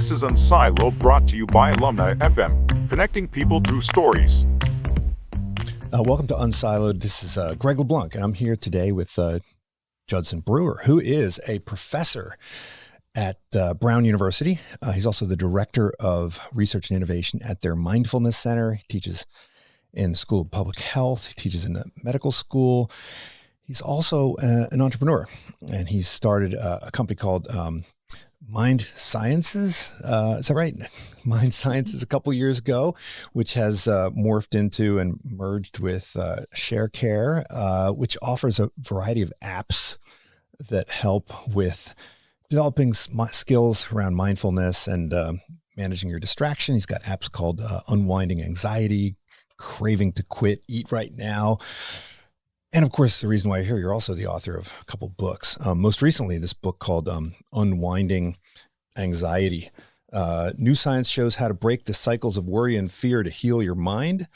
This is Unsiloed, brought to you by Alumni FM, connecting people through stories. Welcome to Unsiloed. This is Greg LeBlanc, and I'm here today with Judson Brewer, who is a professor at Brown University. He's also the director of research and innovation at their Mindfulness Center. He teaches in the School of Public Health. He teaches in the medical school. He's also an entrepreneur, and he's started a company called Mind Sciences. Is that right? Mind Sciences a couple years ago, which has morphed into and merged with ShareCare, which offers a variety of apps that help with developing skills around mindfulness and managing your distraction. He's got apps called Unwinding Anxiety, Craving to Quit, Eat Right Now. And of course, the reason why you're here, you're also the author of a couple books. Most recently, this book called Unwinding Anxiety. New science shows how to break the cycles of worry and fear to heal your mind.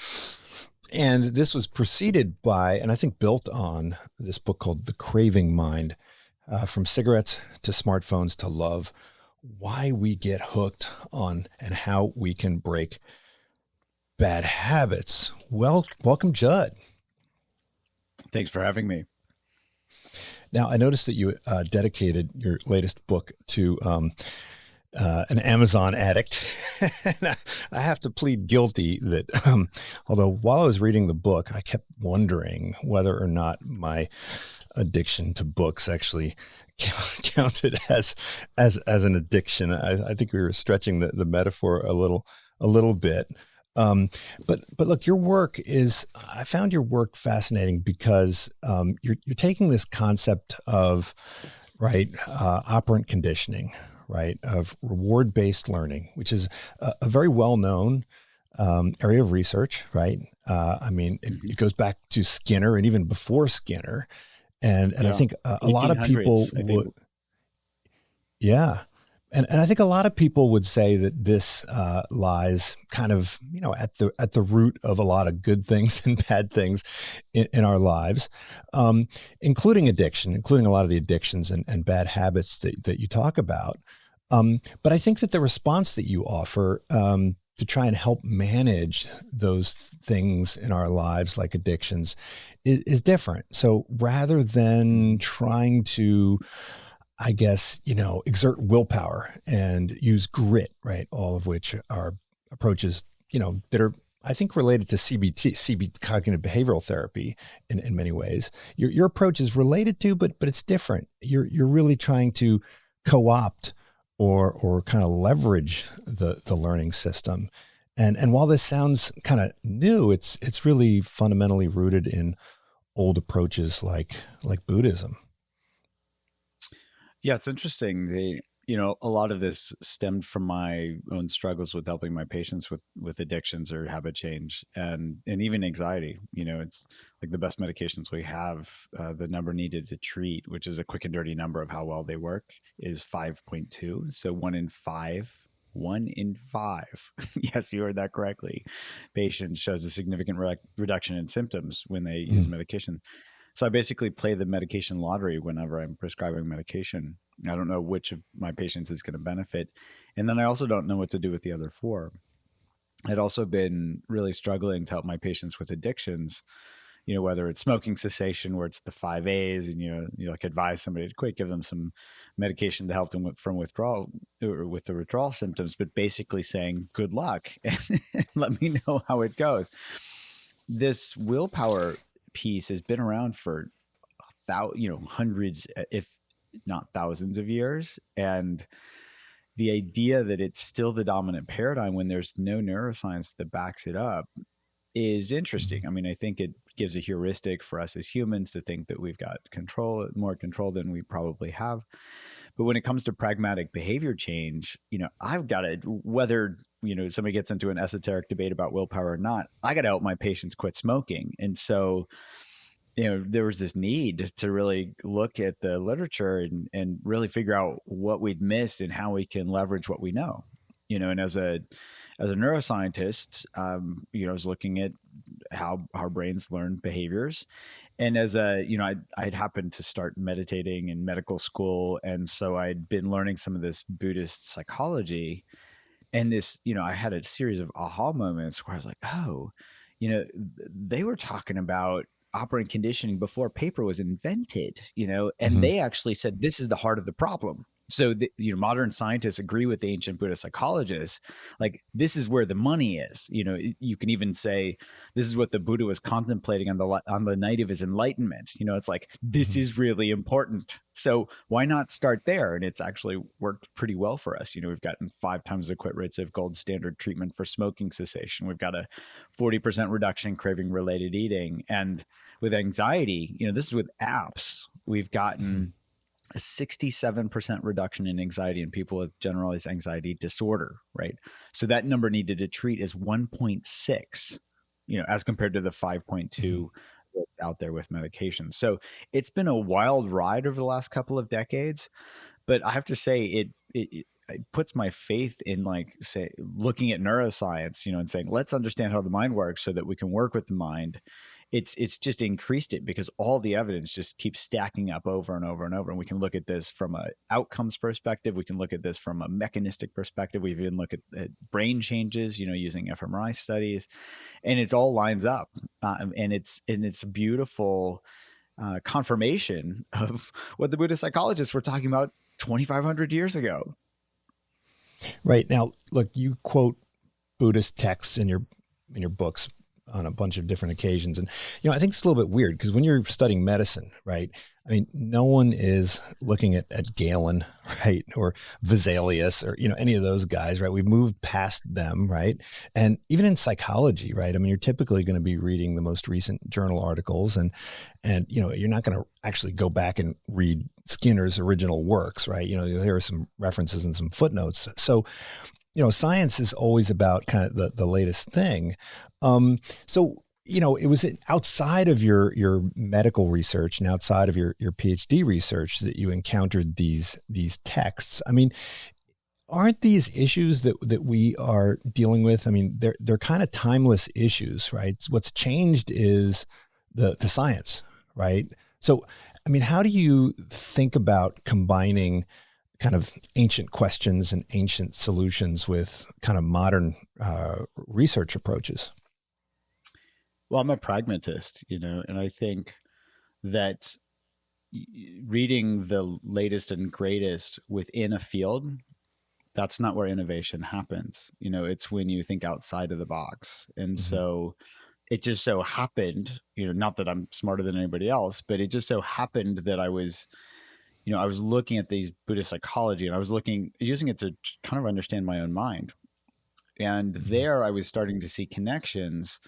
And this was preceded by, and I think built on, this book called The Craving Mind, From Cigarettes to Smartphones to Love, Why We Get Hooked on and How We Can Break Bad Habits. Well, welcome, Judd. Thanks for having me. Now, I noticed that you dedicated your latest book to an Amazon addict. And I have to plead guilty that although while I was reading the book, I kept wondering whether or not my addiction to books actually counted as an addiction. I think we were stretching the metaphor a little bit. But look, your work I found your work fascinating because you're taking this concept of, operant conditioning, right, of reward-based learning, which is a very well-known area of research, right? It goes back to Skinner and even before Skinner. And I think a lot of people would, yeah. And I think a lot of people would say that this lies kind of, at the root of a lot of good things and bad things in our lives, including addiction, including a lot of the addictions and bad habits that you talk about. But I think that the response that you offer to try and help manage those things in our lives, like addictions, is different. So rather than trying to, I guess, exert willpower and use grit, right? All of which are approaches, that are, I think, related to CBT, cognitive behavioral therapy in many ways. Your approach is related to, but it's different. You're really trying to co-opt or kind of leverage the learning system. And while this sounds kind of new, it's really fundamentally rooted in old approaches like Buddhism. Yeah, it's interesting. A lot of this stemmed from my own struggles with helping my patients with addictions or habit change and even anxiety. It's like the best medications we have, the number needed to treat, which is a quick and dirty number of how well they work, is 5.2. So one in five, yes, you heard that correctly, patients shows a significant reduction in symptoms when they use medication. So I basically play the medication lottery whenever I'm prescribing medication. I don't know which of my patients is going to benefit. And then I also don't know what to do with the other four. I'd also been really struggling to help my patients with addictions, whether it's smoking cessation, where it's the 5 A's, and you advise somebody to quit, give them some medication to help them from withdrawal or with the withdrawal symptoms, but basically saying, good luck and let me know how it goes. This willpower piece has been around for hundreds, if not thousands of years. And the idea that it's still the dominant paradigm when there's no neuroscience that backs it up is interesting. I think it gives a heuristic for us as humans to think that we've got more control than we probably have. But when it comes to pragmatic behavior change, I've got to, whether, somebody gets into an esoteric debate about willpower or not, I got to help my patients quit smoking. And so, there was this need to really look at the literature and really figure out what we'd missed and how we can leverage what we know. And as a neuroscientist, I was looking at how our brains learn behaviors. And as I'd happened to start meditating in medical school. And so I'd been learning some of this Buddhist psychology. And this, I had a series of aha moments where I was like, oh, they were talking about operant conditioning before paper was invented, and Mhm. they actually said this is the heart of the problem. So modern scientists agree with the ancient Buddhist psychologists. Like, this is where the money is. You can even say this is what the Buddha was contemplating on the night of his enlightenment. It's like, this Mhm. is really important. So why not start there? And it's actually worked pretty well for us. We've gotten 5 times the quit rates of gold standard treatment for smoking cessation. We've got a 40% reduction in craving related eating. And with anxiety, this is with apps, we've Mhm. gotten a 67% reduction in anxiety in people with generalized anxiety disorder, right? So that number needed to treat is 1.6, as compared to the 5.2 Mhm. that's out there with medication. So it's been a wild ride over the last couple of decades, but I have to say it puts my faith in, like, say, looking at neuroscience, and saying, let's understand how the mind works so that we can work with the mind. It's just increased it because all the evidence just keeps stacking up over and over and over. And we can look at this from a outcomes perspective. We can look at this from a mechanistic perspective. We even look at brain changes, using fMRI studies, and it all lines up. And it's a beautiful confirmation of what the Buddhist psychologists were talking about 2,500 years ago. Right. Now, look, you quote Buddhist texts in your books on a bunch of different occasions. And, I think it's a little bit weird because when you're studying medicine, right? I mean, no one is looking at Galen, right? Or Vesalius or, any of those guys, right? We've moved past them, right? And even in psychology, right? I mean, you're typically going to be reading the most recent journal articles and, you're not going to actually go back and read Skinner's original works, right? There are some references and some footnotes. So, science is always about kind of the latest thing. So, it was outside of your medical research and outside of your PhD research that you encountered these texts. I mean, aren't these issues that we are dealing with? I mean, they're kind of timeless issues, right? What's changed is the science, right? So, I mean, how do you think about combining kind of ancient questions and ancient solutions with kind of modern research approaches? Well, I'm a pragmatist, and I think that reading the latest and greatest within a field, that's not where innovation happens. It's when you think outside of the box. And Mm-hmm. so it just so happened, not that I'm smarter than anybody else, but it just so happened that I was looking at these Buddhist psychology, and I was using it to kind of understand my own mind. And Mm-hmm. there I was starting to see connections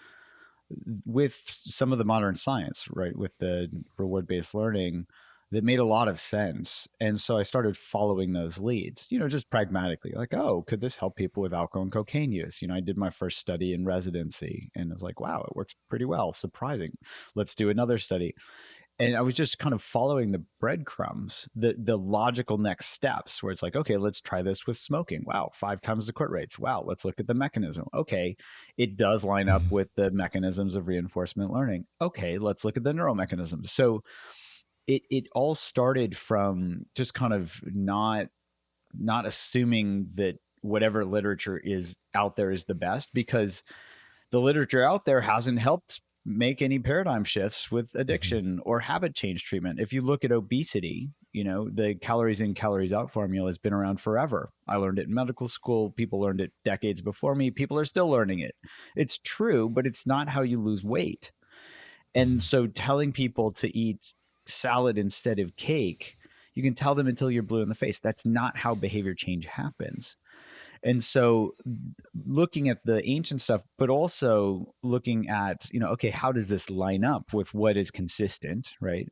with some of the modern science, right? With the reward-based learning that made a lot of sense. And so I started following those leads, just pragmatically, like, oh, could this help people with alcohol and cocaine use? I did my first study in residency and I was like, wow, it works pretty well. Surprising. Let's do another study. And I was just kind of following the breadcrumbs, the logical next steps, where it's like, okay, let's try this with smoking. Wow, 5 times the quit rates. Wow, let's look at the mechanism. Okay, it does line up Mm-hmm. with the mechanisms of reinforcement learning. Okay, let's look at the neural mechanisms. So it all started from just kind of not assuming that whatever literature is out there is the best, because the literature out there hasn't helped make any paradigm shifts with Mm-hmm. addiction or habit change treatment. If you look at obesity, the calories in, calories out formula has been around forever. I learned it in medical school. People learned it decades before me. People are still learning it. It's true, but it's not how you lose weight. And so telling people to eat salad instead of cake, you can tell them until you're blue in the face. That's not how behavior change happens. And so looking at the ancient stuff, but also looking at, okay, how does this line up with what is consistent, right?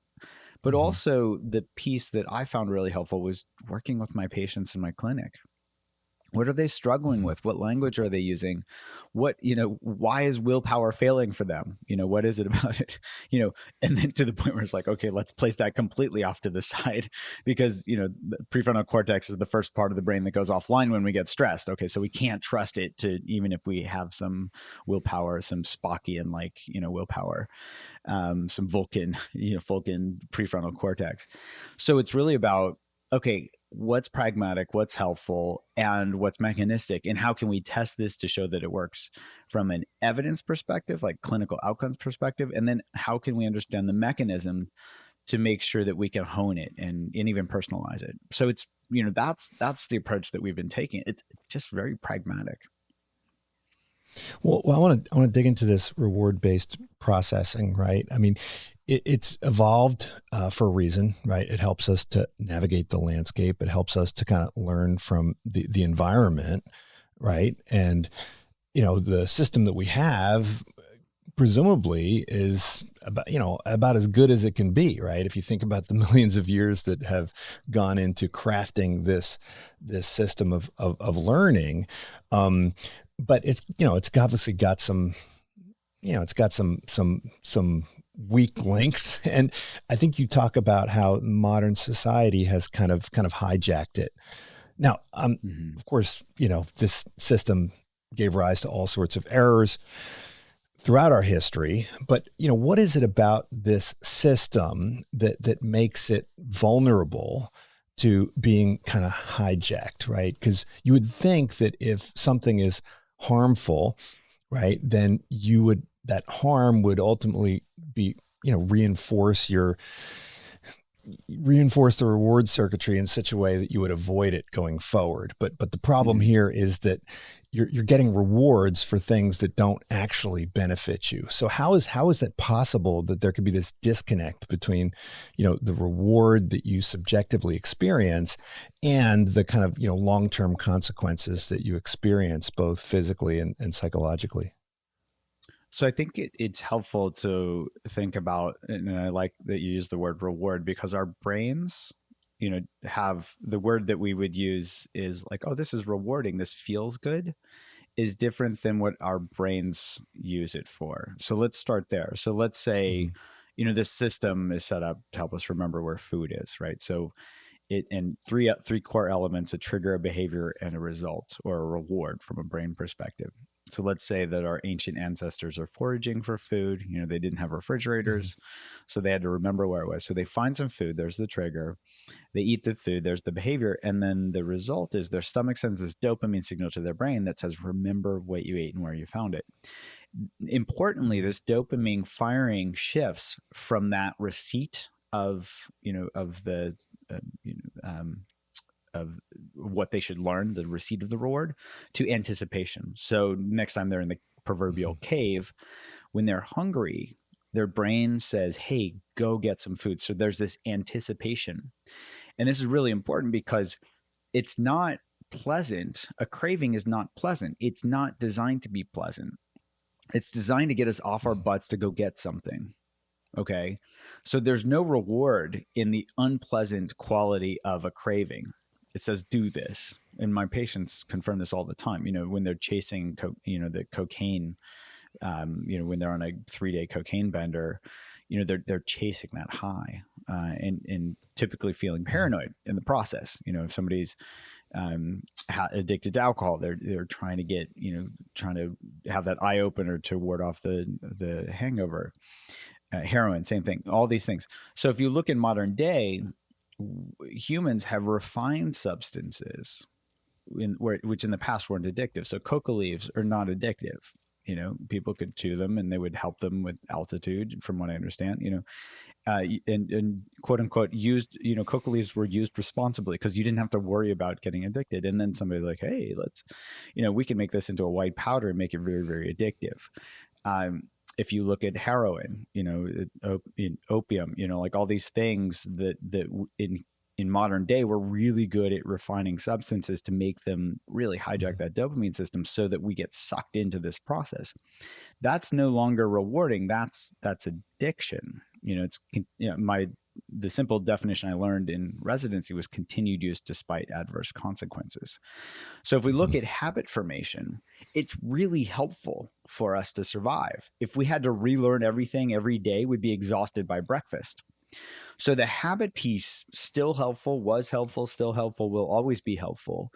But Mm-hmm. also the piece that I found really helpful was working with my patients in my clinic. What are they struggling with? What language are they using? What, why is willpower failing for them? What is it about it? And then to the point where it's like, okay, let's place that completely off to the side because, the prefrontal cortex is the first part of the brain that goes offline when we get stressed. Okay. So we can't trust it to, even if we have some willpower, some Spockian like, willpower, some Vulcan prefrontal cortex. So it's really about, okay, what's pragmatic, what's helpful, and what's mechanistic, and how can we test this to show that it works from an evidence perspective, like clinical outcomes perspective, and then how can we understand the mechanism to make sure that we can hone it and even personalize it. So it's, that's the approach that we've been taking. It's just very pragmatic. Well, I want to dig into this reward-based processing, right? I mean, it's evolved for a reason, right? It helps us to navigate the landscape. It helps us to kind of learn from the environment, right? And, the system that we have presumably is about as good as it can be, right? If you think about the millions of years that have gone into crafting this system of learning, but it's obviously got some, it's got some weak links. And I think you talk about how modern society has kind of hijacked it. Now, of course, this system gave rise to all sorts of errors throughout our history, but what is it about this system that makes it vulnerable to being kind of hijacked, right? Because you would think that if something is harmful, right, then that harm would ultimately be, reinforce the reward circuitry in such a way that you would avoid it going forward. But the problem here is that you're getting rewards for things that don't actually benefit you. So how is it possible that there could be this disconnect between, the reward that you subjectively experience and the kind of, long-term consequences that you experience both physically and psychologically? So I think it's helpful to think about, and I like that you use the word reward, because our brains, have the word that we would use is like, oh, this is rewarding, this feels good, is different than what our brains use it for. So let's start there. So let's say, this system is set up to help us remember where food is, right? So and three core elements: a trigger, a behavior, and a result or a reward from a brain perspective. So let's say that our ancient ancestors are foraging for food. They didn't have refrigerators, so they had to remember where it was. So they find some food. There's the trigger. They eat the food. There's the behavior. And then the result is their stomach sends this dopamine signal to their brain that says, remember what you ate and where you found it. Importantly, this dopamine firing shifts from that receipt of of what they should learn, the receipt of the reward, to anticipation. So next time they're in the proverbial cave, when they're hungry, their brain says, hey, go get some food. So there's this anticipation. And this is really important because it's not pleasant. A craving is not pleasant. It's not designed to be pleasant. It's designed to get us off our butts to go get something. Okay. So there's no reward in the unpleasant quality of a craving. It says, do this. And my patients confirm this all the time, when they're chasing, the cocaine, when they're on a 3-day cocaine bender, they're chasing that high, and typically feeling paranoid in the process. If somebody's addicted to alcohol, they're trying to get, trying to have that eye opener to ward off the hangover. Heroin, same thing, all these things. So if you look in modern day, humans have refined substances which in the past weren't addictive. So coca leaves are not addictive. People could chew them and they would help them with altitude, from what I understand, and quote unquote used, coca leaves were used responsibly because you didn't have to worry about getting addicted. And then somebody's like, hey, let's, we can make this into a white powder and make it very, very addictive. If you look at heroin, in opium, like all these things that in modern day, we're really good at refining substances to make them really hijack that dopamine system so that we get sucked into this process. That's no longer rewarding. That's addiction. It's, my the simple definition I learned in residency was continued use despite adverse consequences. So if we look at habit formation, it's really helpful for us to survive. If we had to relearn everything every day, we'd be exhausted by breakfast. So the habit piece, still helpful, was helpful, still helpful, will always be helpful.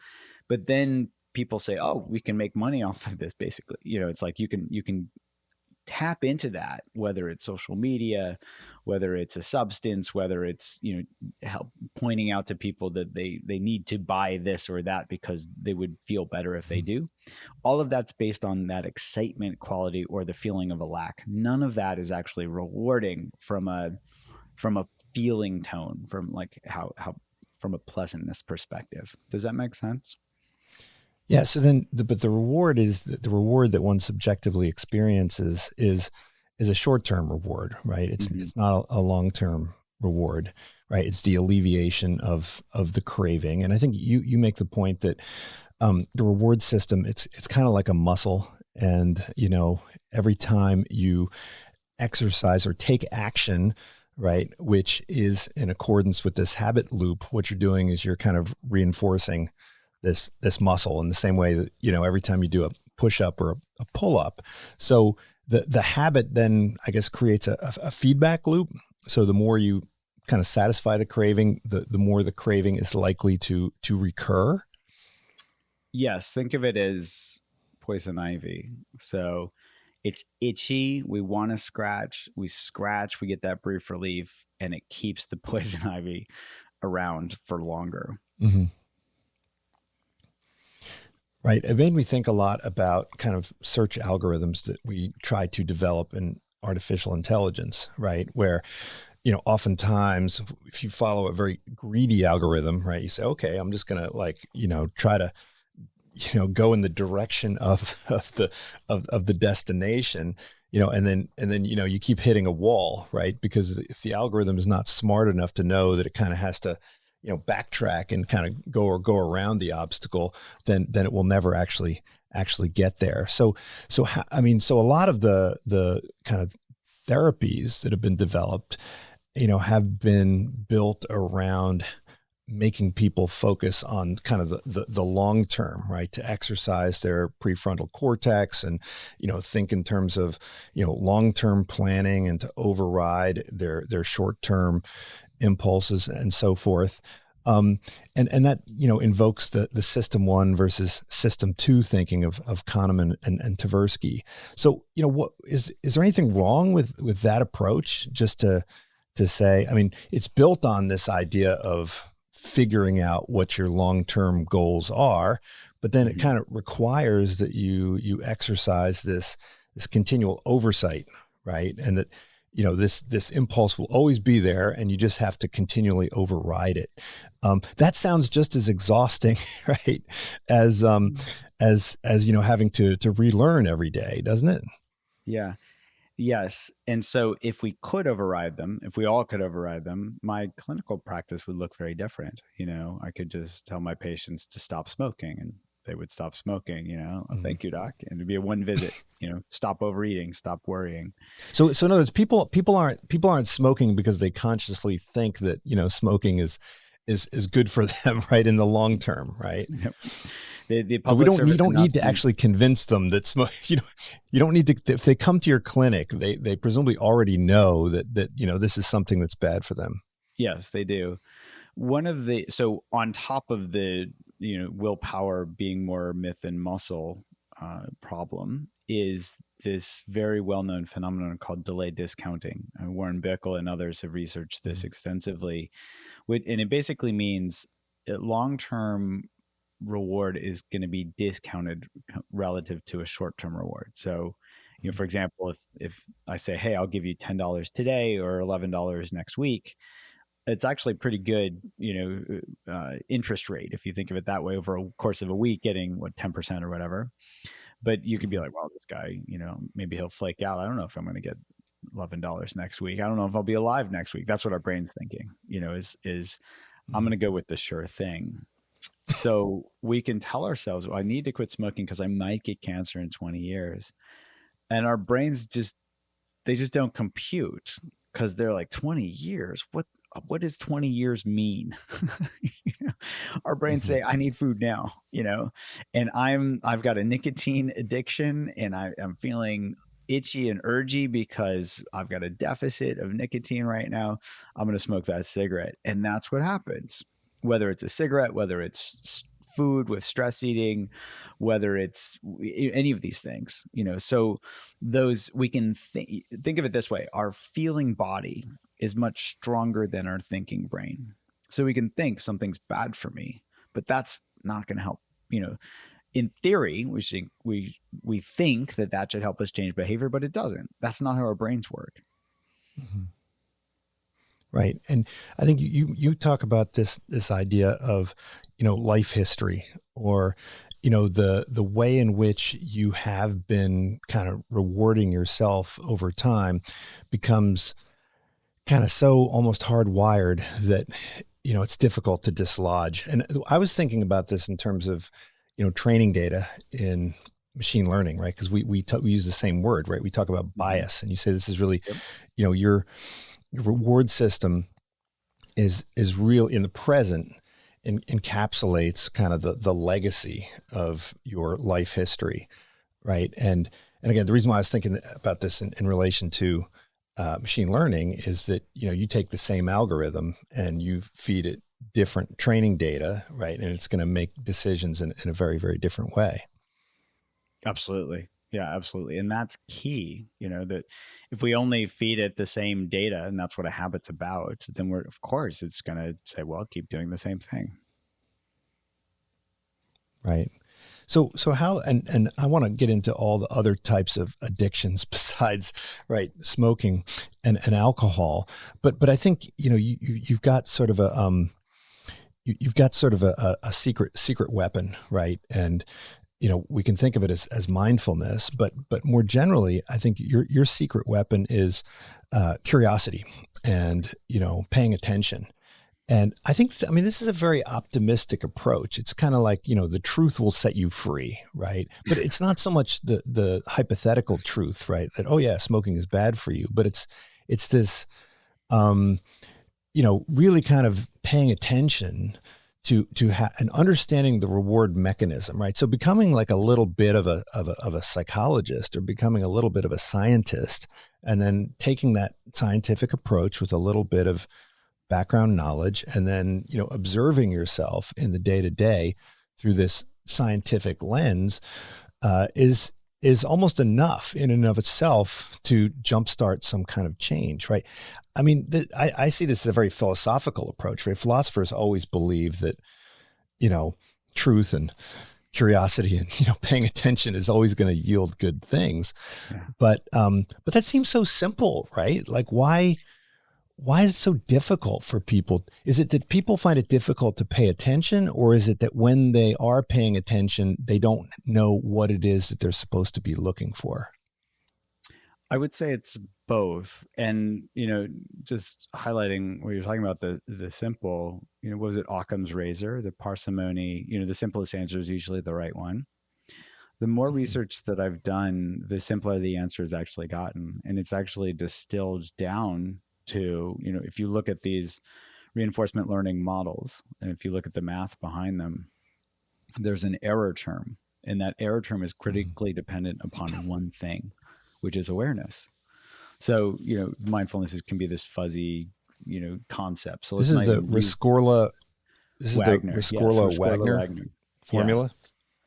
But then people say, oh, we can make money off of this, basically. It's like you can tap into that, whether it's social media, whether it's a substance, whether it's, help pointing out to people that they need to buy this or that because they would feel better if they do. All of that's based on that excitement quality or the feeling of a lack. None of that is actually rewarding from a feeling tone, from like how from a pleasantness perspective. Does that make sense? Yeah. So then, but the reward is the reward that one subjectively experiences is a short-term reward, right? It's not a long-term reward, right? It's the alleviation of the craving. And I think you make the point that the reward system, it's kind of like a muscle, and every time you exercise or take action, right, which is in accordance with this habit loop, what you're doing is you're kind of reinforcing this muscle in the same way that, every time you do a push up or a pull up. So the habit then, I guess, creates a feedback loop. So the more you kind of satisfy the craving, the more the craving is likely to recur. Yes. Think of it as poison ivy. So it's itchy. We want to scratch. We scratch. We get that brief relief, and it keeps the poison ivy around for longer. Mm-hmm. Right. It made me think a lot about kind of search algorithms that we try to develop in artificial intelligence, right? Where, oftentimes if you follow a very greedy algorithm, right, you say, okay, I'm just going to try to, go in the direction of the destination, and then, you keep hitting a wall, right? Because if the algorithm is not smart enough to know that it kind of has to, backtrack and kind of go around the obstacle, then it will never actually get there. So a lot of the kind of therapies that have been developed, have been built around making people focus on kind of the long term, right? To exercise their prefrontal cortex and, think in terms of, long-term planning, and to override their short-term impulses and so forth. And that, invokes the system 1 versus system 2 thinking of Kahneman and Tversky. So, what is there anything wrong with that approach? Just to say, I mean, it's built on this idea of figuring out what your long-term goals are, but then it kind of requires that you exercise this continual oversight, right? And that, this impulse will always be there, and you just have to continually override it. That sounds just as exhausting, right? As having to relearn every day, doesn't it? Yeah. Yes. And so if we could override them, if we all could override them, my clinical practice would look very different. I could just tell my patients to stop smoking, and they would stop smoking, Thank you, doc. And it'd be a one visit, stop overeating, stop worrying. So in other words, people aren't smoking because they consciously think that, smoking is good for them, right? In the long term, right? Yep. But you don't need to actually convince them that smoke. You don't need to. If they come to your clinic, they presumably already know that this is something that's bad for them. Yes, they do. So on top of the willpower being more myth than muscle problem is this very well-known phenomenon called delayed discounting. Warren Bickel and others have researched this extensively, and it basically means that long-term reward is going to be discounted relative to a short-term reward. So, for example, if I say, hey, I'll give you $10 today or $11 next week, it's actually pretty good, interest rate. If you think of it that way, over a course of a week, getting 10% or whatever. But you could be like, well, this guy, maybe he'll flake out. I don't know if I'm going to get $11 next week. I don't know if I'll be alive next week. That's what our brain's thinking, is I'm going to go with the sure thing. So we can tell ourselves, well, I need to quit smoking because I might get cancer in 20 years. And our brains just don't compute, because they're like, 20 years? What what does 20 years mean? You know, our brains Mm-hmm. say, I need food now, and I've got a nicotine addiction, and I'm feeling itchy and urgy because I've got a deficit of nicotine right now. I'm going to smoke that cigarette. And that's what happens. Whether it's a cigarette, whether it's food with stress eating, whether it's any of these things, so those we can think of it this way. Our feeling body is much stronger than our thinking brain. So we can think something's bad for me, but that's not going to help, in theory, we think that should help us change behavior, but it doesn't. That's not how our brains work. Mm-hmm. Right. And I think you talk about this idea of, life history, or, the way in which you have been kind of rewarding yourself over time becomes kind of so almost hardwired that, it's difficult to dislodge. And I was thinking about this in terms of, training data in machine learning, right? Because we use the same word, right? We talk about bias, and you say this is really, Yep. Your reward system is real in the present, and encapsulates kind of the legacy of your life history, right? And again, the reason why I was thinking about this in relation to machine learning is that you take the same algorithm and you feed it different training data, right? And it's going to make decisions in a very, very different way. Absolutely. Yeah, absolutely. And that's key, that if we only feed it the same data, and that's what a habit's about, then of course, it's going to say, well, keep doing the same thing. Right. So how, and I want to get into all the other types of addictions besides, right, smoking and alcohol. But I think, you've got sort of you've got sort of a secret weapon, right? And, we can think of it as mindfulness, but more generally, I think your secret weapon is curiosity and, paying attention. And I think, this is a very optimistic approach. It's kind of like, the truth will set you free, right? But it's not so much the hypothetical truth, right? That, oh yeah, smoking is bad for you, but it's this, really kind of paying attention to and understanding the reward mechanism, right? So becoming like a little bit of a psychologist, or becoming a little bit of a scientist, and then taking that scientific approach with a little bit of background knowledge, and then, observing yourself in the day to day through this scientific lens, is almost enough in and of itself to jumpstart some kind of change, right? I see this as a very philosophical approach, right? Philosophers always believe that, truth and curiosity and, paying attention is always going to yield good things. Yeah. But that seems so simple, right? Like, why is it so difficult for people? Is it that people find it difficult to pay attention, or is it that when they are paying attention, they don't know what it is that they're supposed to be looking for? I would say it's both. And, just highlighting what you're talking about, the simple, what was it, Occam's razor, the parsimony, the simplest answer is usually the right one. The more research that I've done, the simpler the answer has actually gotten. And it's actually distilled down to, if you look at these reinforcement learning models, and if you look at the math behind them, there's an error term, and that error term is critically dependent upon one thing, which is awareness. So, mindfulness can be this fuzzy, concept. So this is the Rescorla. This Wagner. is the Rescorla, Yes, Wagner formula.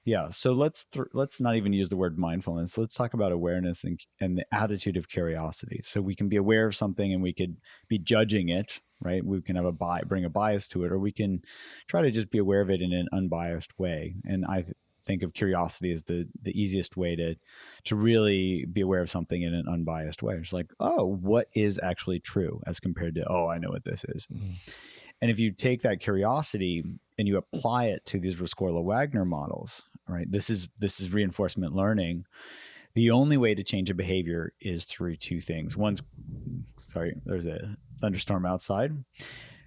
Yeah. So let's not even use the word mindfulness. Let's talk about awareness and the attitude of curiosity. So we can be aware of something and we could be judging it, right? We can have bring a bias to it, or we can try to just be aware of it in an unbiased way. And I think of curiosity as the easiest way to really be aware of something in an unbiased way. It's like, oh, what is actually true as compared to, oh, I know what this is. Mm-hmm. And if you take that curiosity and you apply it to these Rescorla-Wagner models, right? This is reinforcement learning. The only way to change a behavior is through two things. Sorry, there's a thunderstorm outside.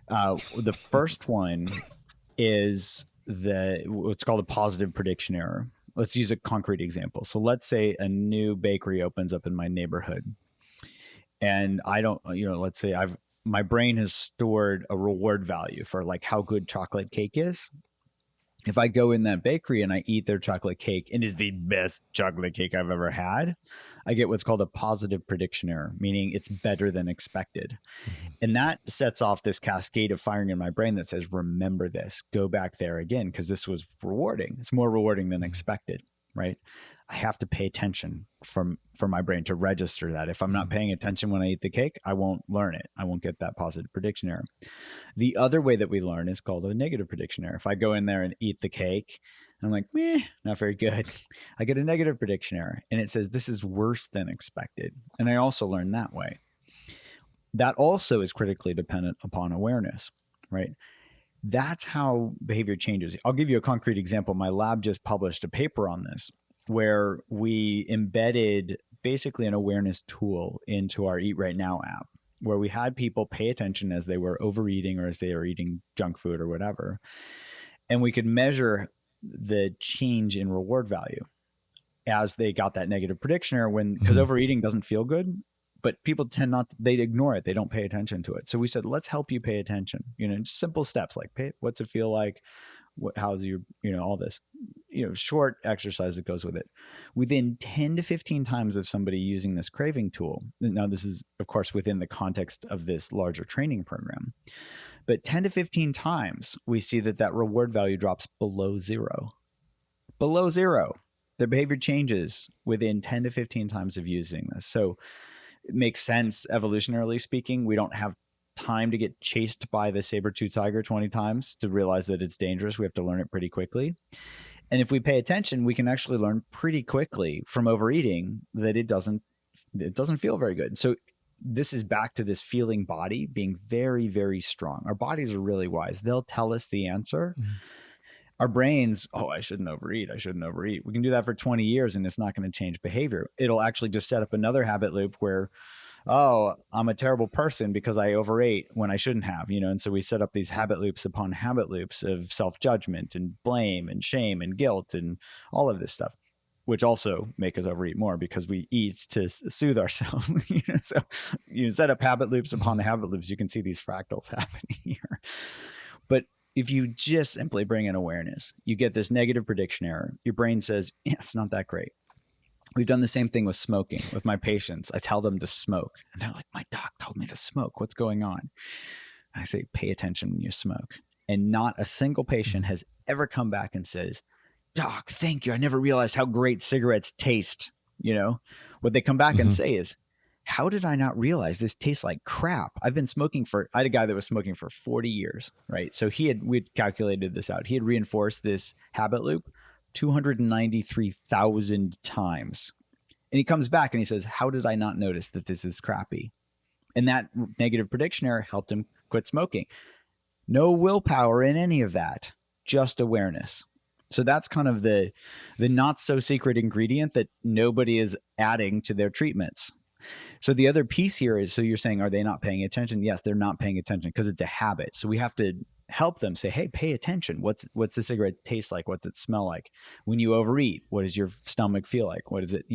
The first one is what's called a positive prediction error. Let's use a concrete example. So let's say a new bakery opens up in my neighborhood, and I don't, let's say I've my brain has stored a reward value for like how good chocolate cake is. If I go in that bakery and I eat their chocolate cake, it is the best chocolate cake I've ever had, I get what's called a positive prediction error, meaning it's better than expected. Mm-hmm. And that sets off this cascade of firing in my brain that says, remember this, go back there again, because this was rewarding. It's more rewarding than expected, right? I have to pay attention for my brain to register that. If I'm not paying attention when I eat the cake, I won't learn it. I won't get that positive prediction error. The other way that we learn is called a negative prediction error. If I go in there and eat the cake, I'm like, meh, not very good. I get a negative prediction error and it says, this is worse than expected. And I also learn that way. That also is critically dependent upon awareness, right? That's how behavior changes. I'll give you a concrete example. My lab just published a paper on this where we embedded basically an awareness tool into our Eat Right Now app, where we had people pay attention as they were overeating or as they were eating junk food or whatever. And we could measure the change in reward value as they got that negative prediction error because overeating doesn't feel good, but people tend not, they ignore it. They don't pay attention to it. So we said, let's help you pay attention, just simple steps like what's it feel like? How's your, all this, short exercise that goes with it. Within 10 to 15 times of somebody using this craving tool. Now, this is, of course, within the context of this larger training program, but 10 to 15 times, we see that reward value drops below zero. Below zero. Their behavior changes within 10 to 15 times of using this. So it makes sense, evolutionarily speaking. We don't have time to get chased by the saber-toothed tiger 20 times to realize that it's dangerous. We have to learn it pretty quickly. And if we pay attention, we can actually learn pretty quickly from overeating that it doesn't feel very good. So this is back to this feeling body being very, very strong. Our bodies are really wise. They'll tell us the answer. Mm-hmm. Our brains, I shouldn't overeat. I shouldn't overeat. We can do that for 20 years and it's not going to change behavior. It'll actually just set up another habit loop where, I'm a terrible person because I overate when I shouldn't have, and so we set up these habit loops upon habit loops of self-judgment and blame and shame and guilt and all of this stuff, which also make us overeat more because we eat to soothe ourselves. So you set up habit loops upon the habit loops, you can see these fractals happening here. But if you just simply bring in awareness, you get this negative prediction error. Your brain says, yeah, it's not that great. We've done the same thing with smoking with my patients. I tell them to smoke and they're like, my doc told me to smoke. What's going on? I say, pay attention when you smoke. And not a single patient has ever come back and says, doc, thank you. I never realized how great cigarettes taste. What they come back and say is, how did I not realize this tastes like crap? I had a guy that was smoking for 40 years, right? So we'd calculated this out. He had reinforced this habit loop 293,000 times. And he comes back and he says, how did I not notice that this is crappy? And that negative prediction error helped him quit smoking. No willpower in any of that, just awareness. So that's kind of the not so secret ingredient that nobody is adding to their treatments. So the other piece here is, so you're saying, are they not paying attention? Yes, they're not paying attention because it's a habit. So we have to help them say, hey, pay attention. What's the cigarette taste like? What's it smell like? When you overeat, what does your stomach feel like? What is it,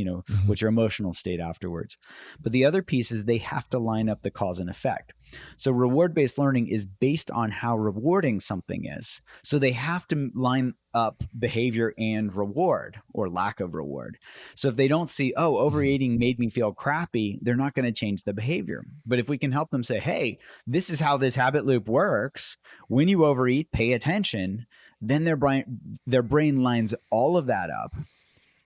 what's your emotional state afterwards? But the other piece is they have to line up the cause and effect. So reward-based learning is based on how rewarding something is. So they have to line up behavior and reward or lack of reward. So if they don't see, overeating made me feel crappy, they're not going to change the behavior. But if we can help them say, hey, this is how this habit loop works. When you overeat, pay attention. Then their brain lines all of that up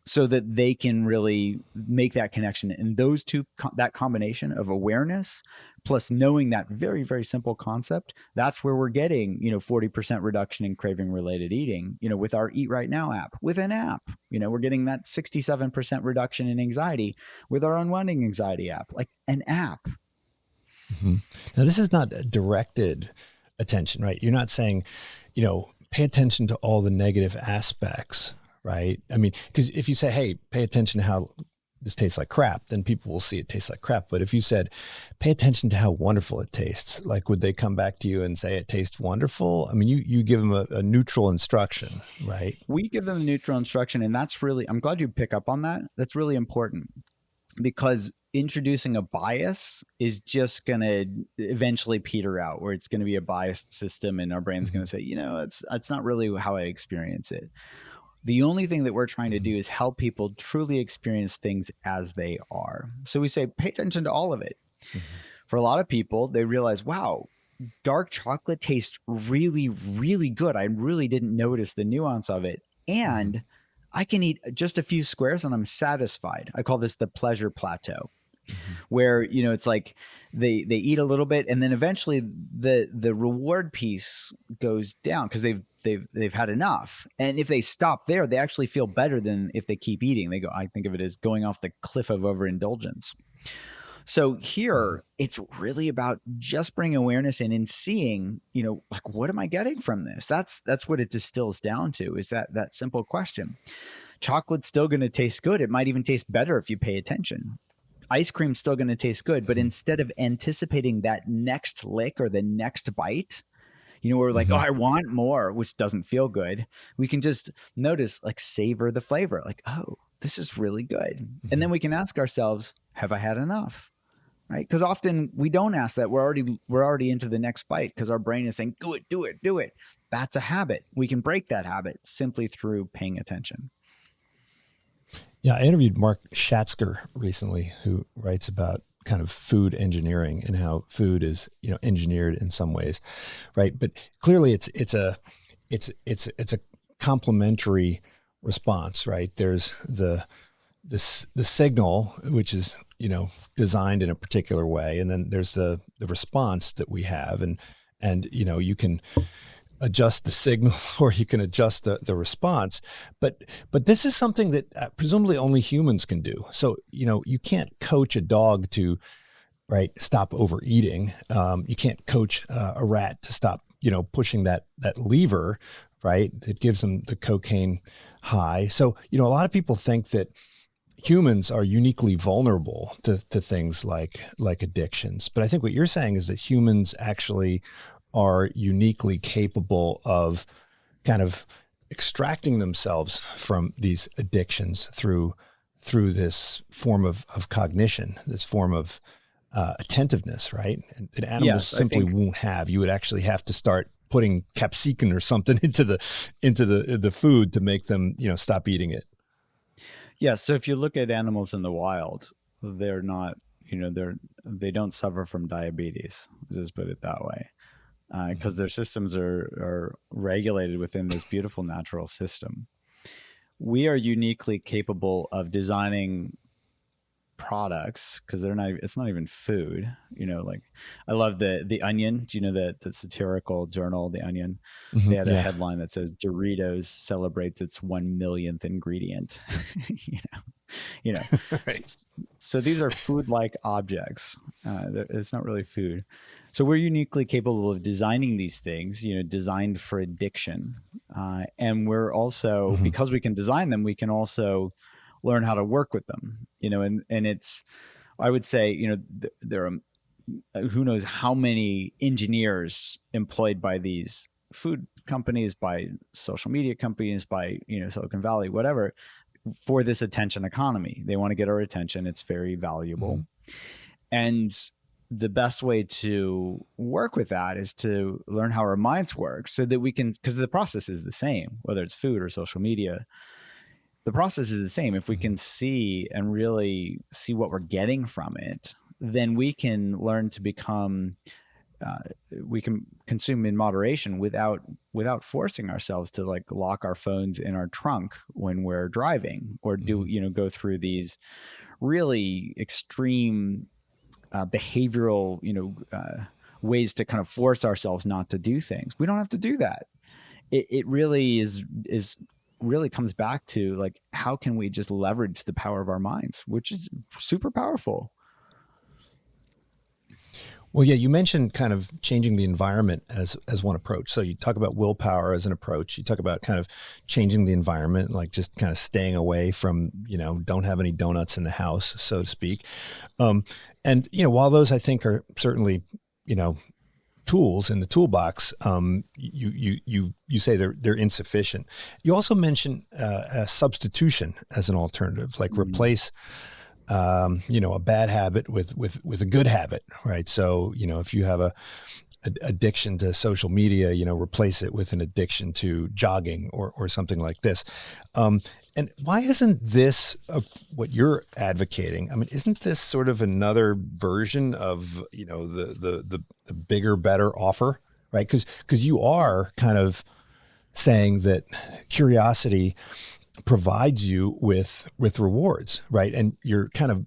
so that they can really make that connection. And those two, that combination of awareness plus knowing that very, very simple concept, that's where we're getting, 40% reduction in craving related eating, with our Eat Right Now app, with an app, we're getting that 67% reduction in anxiety with our Unwinding anxiety app, like an app. Mm-hmm. Now, this is not directed attention, right? You're not saying, pay attention to all the negative aspects, right? I mean, because if you say, hey, pay attention to how this tastes like crap, then people will see it tastes like crap. But if you said, pay attention to how wonderful it tastes, like, would they come back to you and say it tastes wonderful? I mean, you give them a neutral instruction, right? We give them a neutral instruction. And that's really, I'm glad you pick up on that. That's really important because introducing a bias is just going to eventually peter out, where it's going to be a biased system and our brain's going to say, it's not really how I experience it. The only thing that we're trying to do is help people truly experience things as they are. So we say, pay attention to all of it. For a lot of people, they realize, wow, dark chocolate tastes really, really good. I really didn't notice the nuance of it. And I can eat just a few squares and I'm satisfied. I call this the pleasure plateau, where, it's like they eat a little bit and then eventually the reward piece goes down because they've had enough. And if they stop there, they actually feel better than if they keep eating. I think of it as going off the cliff of overindulgence. So here, it's really about just bringing awareness in and seeing, like, what am I getting from this? That's what it distills down to, is that simple question. Chocolate's still going to taste good. It might even taste better if you pay attention. Ice cream's still going to taste good, but instead of anticipating that next lick or the next bite, we're like, oh, I want more, which doesn't feel good. We can just notice, like, savor the flavor, like, oh, this is really good. And then we can ask ourselves, have I had enough? Right? Because often we don't ask that. We're already into the next bite because our brain is saying, do it. That's a habit. We can break that habit simply through paying attention. Yeah, I interviewed Mark Schatzker recently, who writes about kind of food engineering and how food is, engineered in some ways, right? But clearly, it's a complementary response, right? There's the signal, which is, designed in a particular way. And then there's the response that we have. And, you can adjust the signal or you can adjust the response. But this is something that presumably only humans can do. So, you can't coach a dog to, right, stop overeating. You can't coach a rat to stop, pushing that lever, right? It gives them the cocaine high. So, a lot of people think that humans are uniquely vulnerable to things like addictions. But I think what you're saying is that humans actually are uniquely capable of kind of extracting themselves from these addictions through this form of cognition, this form of attentiveness, right? And that animals simply won't have. You would actually have to start putting capsicum or something into the food to make them, stop eating it. Yeah. So if you look at animals in the wild, they're not, they don't suffer from diabetes. Just put it that way, because their systems are regulated within this beautiful natural system. We are uniquely capable of designing products because it's not even food. Like, I love the Onion. Do you know the satirical journal, The Onion? They had a headline that says Doritos celebrates its 1 millionth ingredient. Right. So these are food-like objects. It's not really food. So we're uniquely capable of designing these things, designed for addiction. And we're also, because we can design them, we can also learn how to work with them, and it's, I would say, there are who knows how many engineers employed by these food companies, by social media companies, by, Silicon Valley, whatever, for this attention economy. They want to get our attention. It's very valuable. And the best way to work with that is to learn how our minds work so that we can, because the process is the same, whether it's food or social media. The process is the same. If we can see and really see what we're getting from it, then we can learn to become, we can consume in moderation without forcing ourselves to, like, lock our phones in our trunk when we're driving, or go through these really extreme behavioral, ways to kind of force ourselves not to do things. We don't have to do that. It really is really comes back to, like, how can we just leverage the power of our minds, which is super powerful. Well, yeah, you mentioned kind of changing the environment as one approach. So you talk about willpower as an approach. You talk about kind of changing the environment, like just kind of staying away from, don't have any donuts in the house, so to speak. And, while those, I think, are certainly, tools in the toolbox, you say they're insufficient. You also mentioned substitution as an alternative, like replace a bad habit with a good habit, right? So, if you have a addiction to social media, replace it with an addiction to jogging or something like this. And why isn't this what you're advocating? I mean, isn't this sort of another version of, the bigger, better offer, right? Because you are kind of saying that curiosity provides you with rewards, right? And you're kind of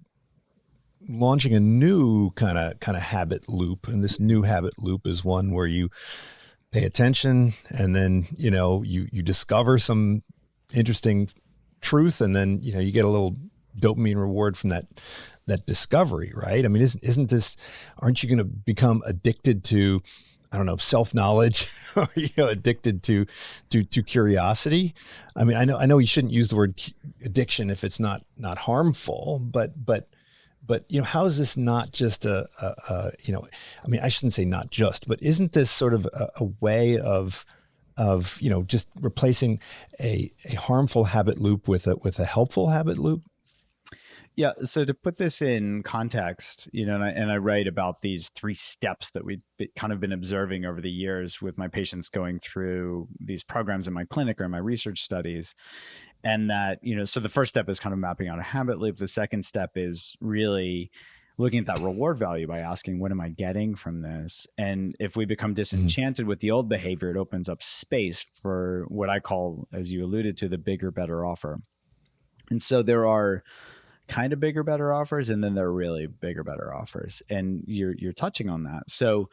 launching a new kind of habit loop, and this new habit loop is one where you pay attention, and then you discover some interesting truth, and then you get a little dopamine reward from that discovery, right? I mean, isn't this? Aren't you going to become addicted to, I don't know, self-knowledge, or addicted to curiosity? I mean, I know you shouldn't use the word addiction if it's not harmful, but how is this not just I mean, I shouldn't say not just, but isn't this sort of a way of just replacing a harmful habit loop with a helpful habit loop? Yeah. So to put this in context, and I write about these 3 steps that we've kind of been observing over the years with my patients going through these programs in my clinic or in my research studies. And that, so the first step is kind of mapping out a habit loop. The second step is really looking at that reward value by asking, what am I getting from this? And if we become disenchanted with the old behavior, it opens up space for what I call, as you alluded to, the bigger, better offer. And so there are kind of bigger, better offers, and then there are really bigger, better offers. And you're touching on that. So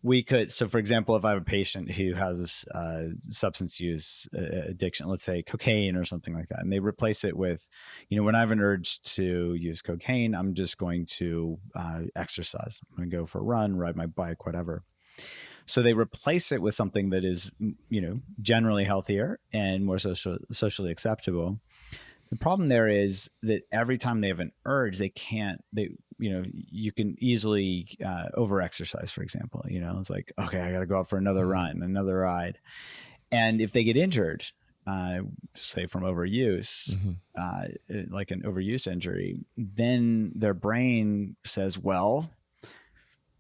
for example, if I have a patient who has substance use addiction, let's say cocaine or something like that, and they replace it with, when I have an urge to use cocaine, I'm just going to exercise. I'm going to go for a run, ride my bike, whatever. So they replace it with something that is, generally healthier and more socially acceptable. The problem there is that every time they have an urge, you can easily over-exercise, for example. It's like, okay, I got to go out for another run, another ride. And if they get injured, say from overuse, like an overuse injury, then their brain says, well,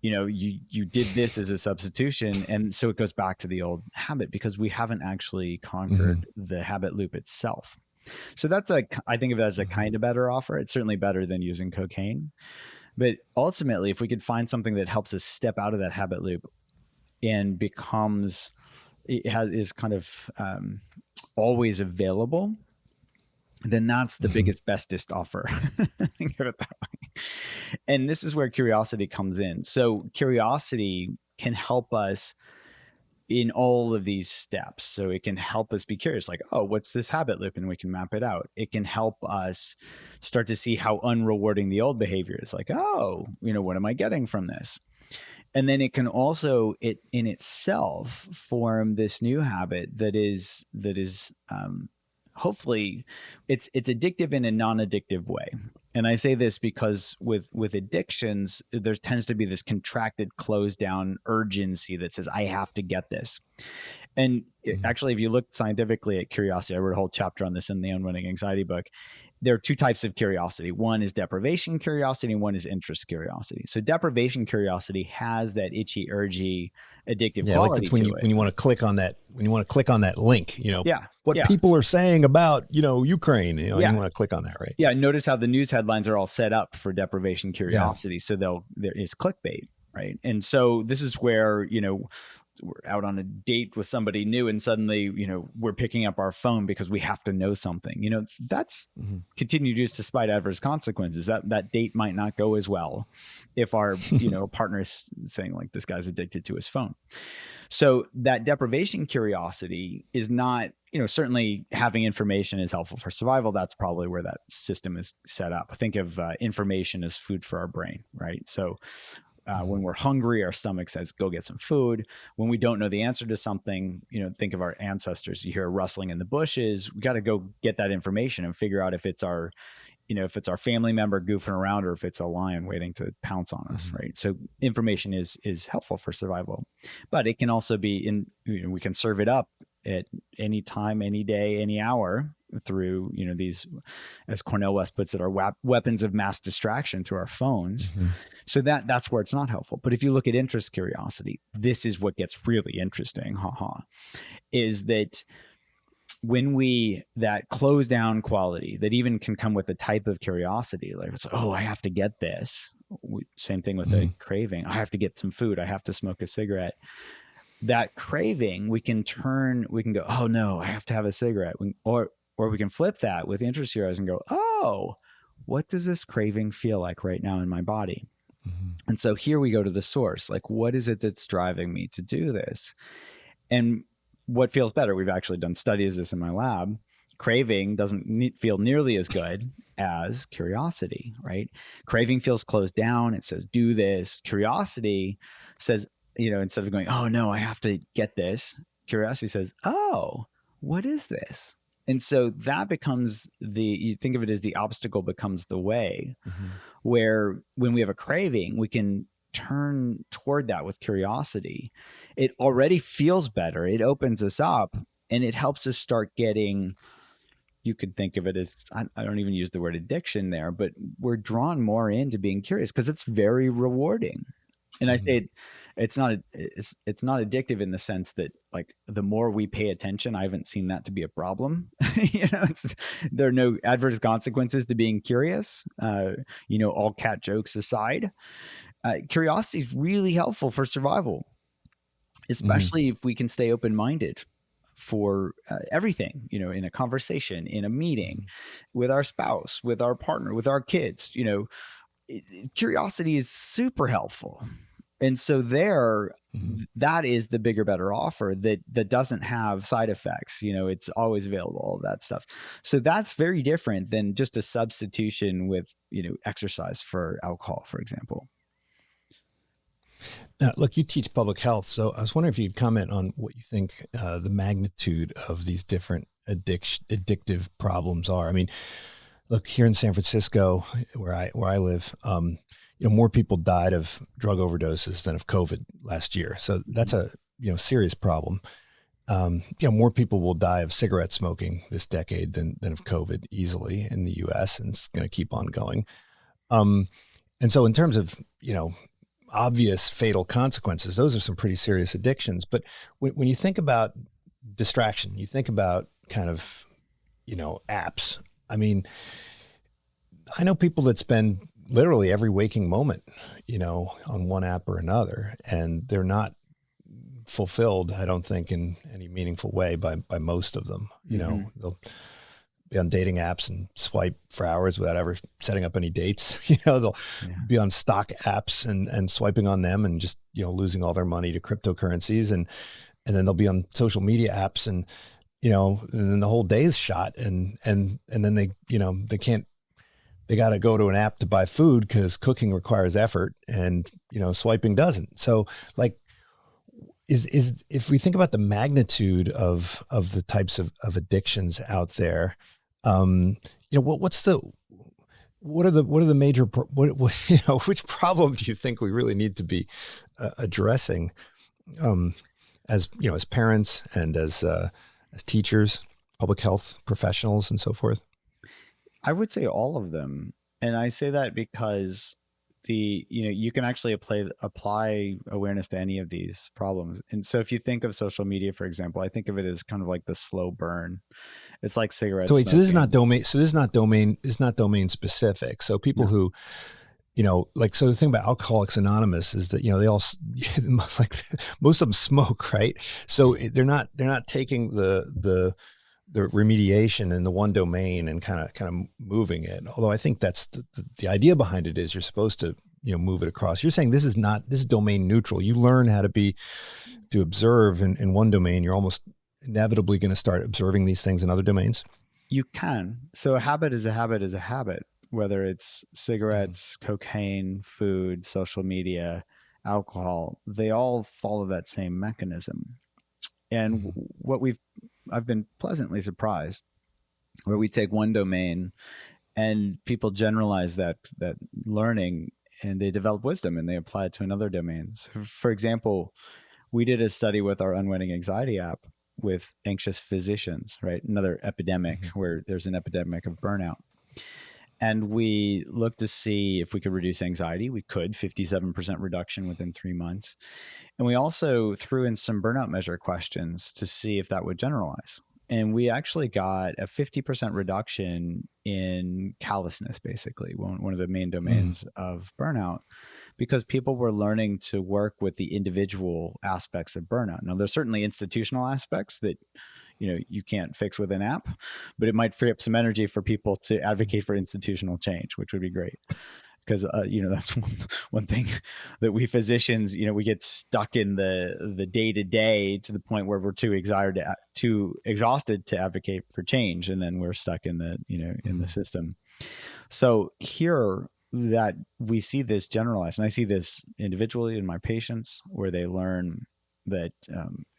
you did this as a substitution. And so it goes back to the old habit because we haven't actually conquered the habit loop itself. So I think of it as a kind of better offer. It's certainly better than using cocaine. But ultimately, if we could find something that helps us step out of that habit loop and is kind of always available, then that's the biggest, bestest offer. Think of it that way. And this is where curiosity comes in. So curiosity can help us in all of these steps. So it can help us be curious, like, oh, what's this habit loop? And we can map it out. It can help us start to see how unrewarding the old behavior is. Like, oh, what am I getting from this? And then it can also, in itself, form this new habit that is hopefully it's addictive in a non-addictive way. And I say this because with addictions, there tends to be this contracted, closed down urgency that says, I have to get this. And actually, if you look scientifically at curiosity, I wrote a whole chapter on this in the Unwinding Anxiety book. There are 2 types of curiosity. One is deprivation curiosity, and one is interest curiosity. So deprivation curiosity has that itchy, urgy, addictive quality like it's when to it. When you want to click on that, link, what Yeah. people are saying about, Ukraine, you want to click on that, right? Yeah. Notice how the news headlines are all set up for deprivation curiosity. Yeah. So it's clickbait, right? And so this is where, we're out on a date with somebody new and suddenly, we're picking up our phone because we have to know something, that's continued use despite adverse consequences. That date might not go as well if our, partner is saying like, this guy's addicted to his phone. So that deprivation curiosity is not, certainly having information is helpful for survival. That's probably where that system is set up. Think of information as food for our brain, right? So when we're hungry, our stomach says, go get some food. When we don't know the answer to something, think of our ancestors. You hear a rustling in the bushes. We got to go get that information and figure out if it's our family member goofing around or if it's a lion waiting to pounce on us, right? So information is helpful for survival, but it can also be we can serve it up at any time, any day, any hour, through, these, as Cornel West puts it, are weapons of mass distraction through our phones. Mm-hmm. So that's where it's not helpful. But if you look at interest curiosity, this is what gets really interesting, is that when that close down quality that even can come with a type of curiosity, like, it's, oh, I have to get this. Same thing with a craving. I have to get some food. I have to smoke a cigarette. That craving, we can go, oh no, I have to have a cigarette. Or we can flip that with interest curiosity and go, oh, what does this craving feel like right now in my body? Mm-hmm. And so here we go to the source. Like, what is it that's driving me to do this? And what feels better? We've actually done studies of this in my lab. Craving doesn't feel nearly as good as curiosity, right? Craving feels closed down. It says, do this. Curiosity says, instead of going, oh no, I have to get this, curiosity says, oh, what is this? And so that becomes you think of it as the obstacle becomes the way, where when we have a craving, we can turn toward that with curiosity. It already feels better. It opens us up, and it helps us start getting, you could think of it as, I don't even use the word addiction there, but we're drawn more into being curious because it's very rewarding. And I say it's not addictive in the sense that, like, the more we pay attention, I haven't seen that to be a problem. There are no adverse consequences to being curious. All cat jokes aside, curiosity is really helpful for survival, especially if we can stay open-minded for everything, in a conversation, in a meeting, with our spouse, with our partner, with our kids. Curiosity is super helpful. And so that is the bigger, better offer that doesn't have side effects. It's always available, all of that stuff. So that's very different than just a substitution with, exercise for alcohol, for example. Now, look, you teach public health, so I was wondering if you'd comment on what you think the magnitude of these different addictive problems are. I mean, look, here in San Francisco, where I live, more people died of drug overdoses than of COVID last year. So that's a serious problem. More people will die of cigarette smoking this decade than of COVID easily in the U.S., and it's going to keep on going. And so in terms of obvious fatal consequences, those are some pretty serious addictions. But when you think about distraction, you think about kind of apps. I mean, I know people that spend literally every waking moment, on one app or another, and they're not fulfilled, I don't think, in any meaningful way by most of them. They'll be on dating apps and swipe for hours without ever setting up any dates. They'll be on stock apps and swiping on them and just, losing all their money to cryptocurrencies. And then they'll be on social media apps and then the whole day is shot. And then they got to go to an app to buy food because cooking requires effort and, swiping doesn't. So, like, is if we think about the magnitude of the types of addictions out there, what are the major, which problem do you think we really need to be addressing, as parents and as teachers, public health professionals, and so forth? I would say all of them. And I say that because you can actually apply awareness to any of these problems. And so if you think of social media, for example, I think of it as kind of like the slow burn. It's like cigarettes. So wait, so this is not domain specific. So people who, so the thing about Alcoholics Anonymous is that, they all, like, most of them smoke, right? So they're not taking the remediation in the one domain and kind of moving it. Although I think that's the idea behind it is you're supposed to, move it across. You're saying this is domain neutral. You learn how to observe in one domain. You're almost inevitably going to start observing these things in other domains. You can. So a habit is a habit is a habit, whether it's cigarettes, cocaine, food, social media, alcohol, they all follow that same mechanism. And I've been pleasantly surprised where we take one domain and people generalize that learning and they develop wisdom and they apply it to another domain. So for example, we did a study with our Unwinding anxiety app, with anxious physicians, right? Another epidemic Mm-hmm. where there's an epidemic of burnout. And we looked to see if we could reduce anxiety. We could, 57% reduction within 3 months. And we also threw in some burnout measure questions to see if that would generalize. And we actually got a 50% reduction in callousness, basically, one of the main domains of burnout, because people were learning to work with the individual aspects of burnout. Now, there's certainly institutional aspects that you can't fix with an app, but it might free up some energy for people to advocate for institutional change, which would be great. Because that's one thing that we physicians, we get stuck in the day to day to the point where we're too exhausted to advocate for change, and then we're stuck in the system. So here that we see this generalized, and I see this individually in my patients, where they learn that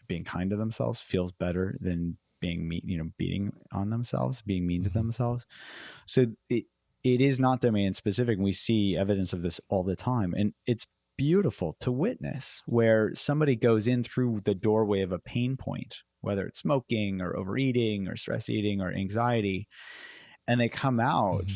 being kind to themselves feels better than being beating on themselves, being mean to themselves. So it is not domain specific. And we see evidence of this all the time. And it's beautiful to witness where somebody goes in through the doorway of a pain point, whether it's smoking or overeating or stress eating or anxiety, and they come out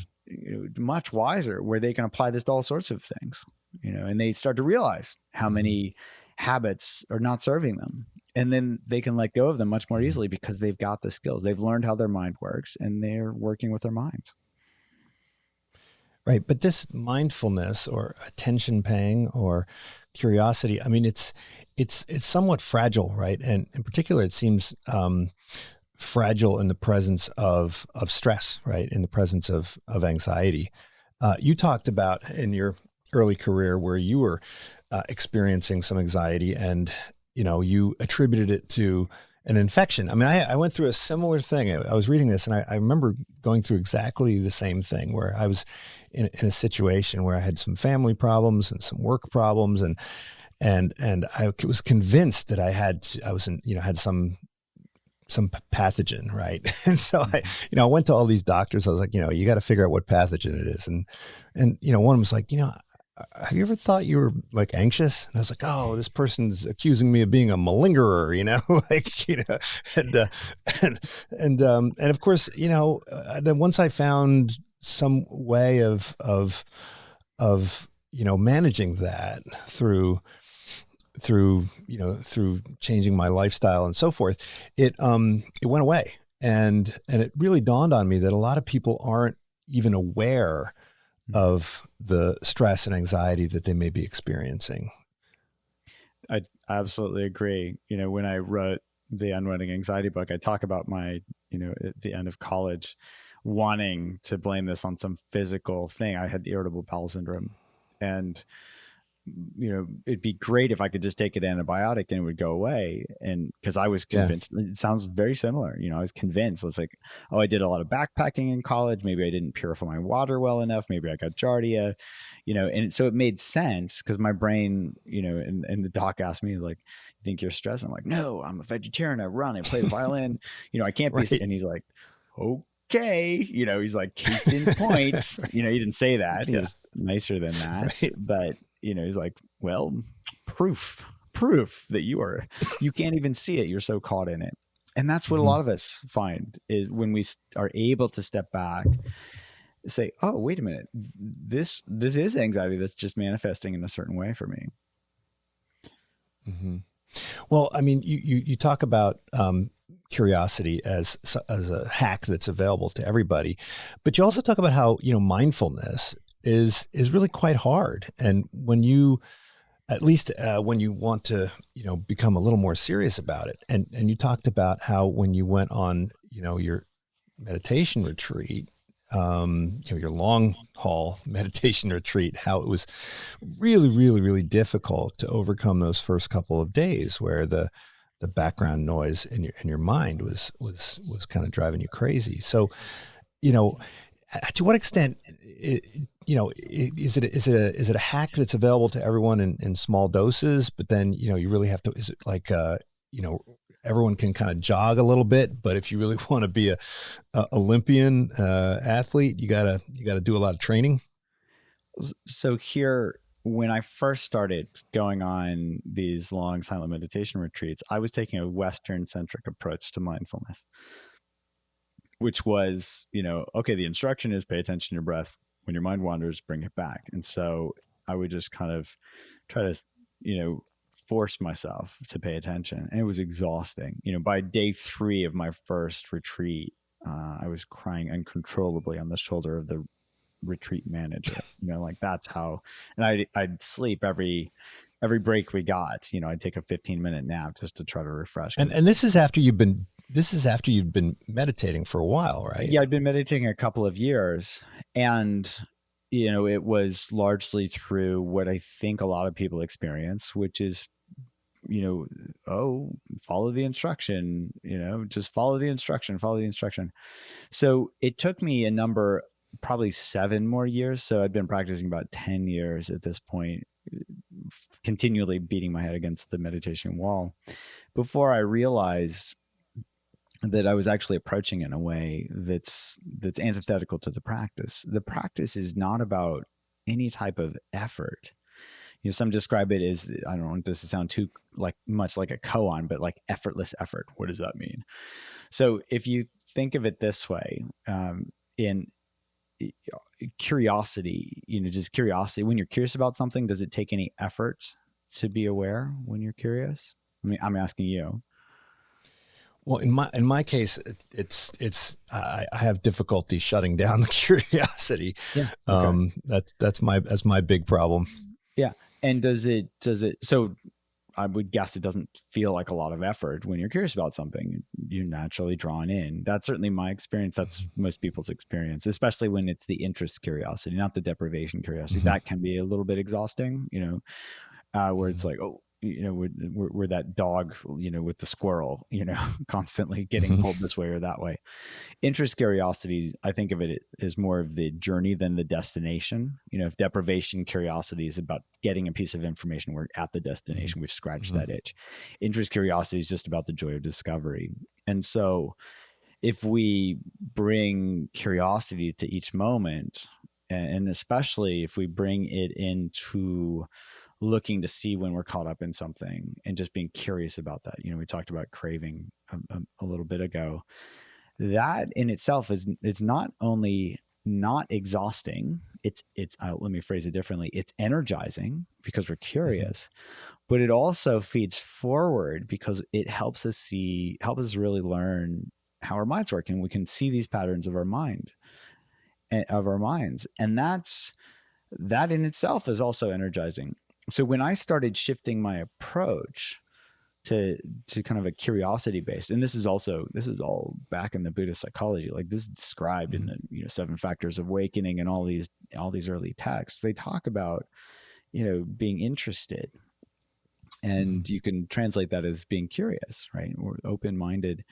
much wiser, where they can apply this to all sorts of things, and they start to realize how many habits are not serving them. And then they can let go of them much more easily because they've got the skills. They've learned how their mind works, and they're working with their minds. Right. But this mindfulness or attention paying or curiosity, I mean, it's somewhat fragile, right? And in particular, it seems fragile in the presence of stress, right? In the presence of anxiety. You talked about in your early career where you were experiencing some anxiety, and you attributed it to an infection. I mean, I went through a similar thing. I was reading this, and I remember going through exactly the same thing, where I was in a situation where I had some family problems and some work problems, and I was convinced that had some pathogen, right? And so I went to all these doctors. I was like, you got to figure out what pathogen it is, and one was like, have you ever thought you were like anxious? And I was like, oh, this person's accusing me of being a malingerer, and of course, then once I found some way of managing that through changing my lifestyle and so forth, it went away. And it really dawned on me that a lot of people aren't even aware of the stress and anxiety that they may be experiencing. I absolutely agree. When I wrote the Unwinding Anxiety book, I talk about my, at the end of college, wanting to blame this on some physical thing. I had irritable bowel syndrome, and it'd be great if I could just take an antibiotic and it would go away. And because I was convinced, it sounds very similar. I was convinced. It's like, oh, I did a lot of backpacking in college. Maybe I didn't purify my water well enough. Maybe I got giardia, and so it made sense because my brain, and the doc asked me, like, you think you're stressed? I'm like, no, I'm a vegetarian. I run, I play the violin, I can't be. And he's like, okay, he's like, case in point. He didn't say that. He was nicer than that. Right. But he's like, well, proof that you can't even see it. You're so caught in it. And that's what a lot of us find, is when we are able to step back, say, oh, wait a minute, this is anxiety that's just manifesting in a certain way for me. Mm-hmm. Well, I mean, you talk about curiosity as a hack that's available to everybody, but you also talk about how mindfulness is really quite hard. And when you, at least when you want to, become a little more serious about it, and you talked about how when you went on, your meditation retreat, your long haul meditation retreat, how it was really, really, really difficult to overcome those first couple of days where the background noise in your mind was kind of driving you crazy. So, to what extent, is it a hack that's available to everyone in small doses, but then, you really have to, is it like, everyone can kind of jog a little bit, but if you really want to be a Olympian athlete, you gotta do a lot of training? So here, when I first started going on these long silent meditation retreats, I was taking a Western centric approach to mindfulness, which was, okay, the instruction is pay attention to your breath. When your mind wanders, bring it back. And so I would just kind of try to, force myself to pay attention. And it was exhausting. By day 3 of my first retreat, I was crying uncontrollably on the shoulder of the retreat manager. Like that's how, and I'd sleep every break we got. I'd take a 15-minute nap just to try to refresh. And this is after you've been meditating for a while, right? Yeah, I'd been meditating a couple of years, and it was largely through what I think a lot of people experience, which is, follow the instruction, just follow the instruction. So it took me probably 7 more years. So I'd been practicing about 10 years at this point, continually beating my head against the meditation wall before I realized that I was actually approaching it in a way that's antithetical to the practice. The practice is not about any type of effort. Some describe it as, I don't want this to sound too much like a koan, but like effortless effort. What does that mean? So if you think of it this way, in curiosity, just curiosity, when you're curious about something, does it take any effort to be aware when you're curious? I mean, I'm asking you. Well, in my case, it's I have difficulty shutting down the curiosity. Yeah. Okay. That's my big problem. Yeah. And does it, so I would guess it doesn't feel like a lot of effort when you're curious about something. You're naturally drawn in. That's certainly my experience. That's most people's experience, especially when it's the interest curiosity, not the deprivation curiosity. Mm-hmm. That can be a little bit exhausting, where it's like, oh, we're that dog, with the squirrel, constantly getting pulled this way or that way. Interest curiosity, I think of it as more of the journey than the destination. If deprivation curiosity is about getting a piece of information, we're at the destination, we've scratched that itch. Interest curiosity is just about the joy of discovery. And so if we bring curiosity to each moment, and especially if we bring it into looking to see when we're caught up in something and just being curious about that. We talked about craving a little bit ago. That in itself it's not only not exhausting, it's let me phrase it differently. It's energizing because we're curious, but it also feeds forward because it helps us really learn how our minds work, and we can see these patterns of our minds. And that in itself is also energizing. So when I started shifting my approach to kind of a curiosity based, and this is all back in the Buddhist psychology, like this is described in the 7 Factors of Awakening and all these early texts. They talk about being interested, and you can translate that as being curious, right, or open-minded.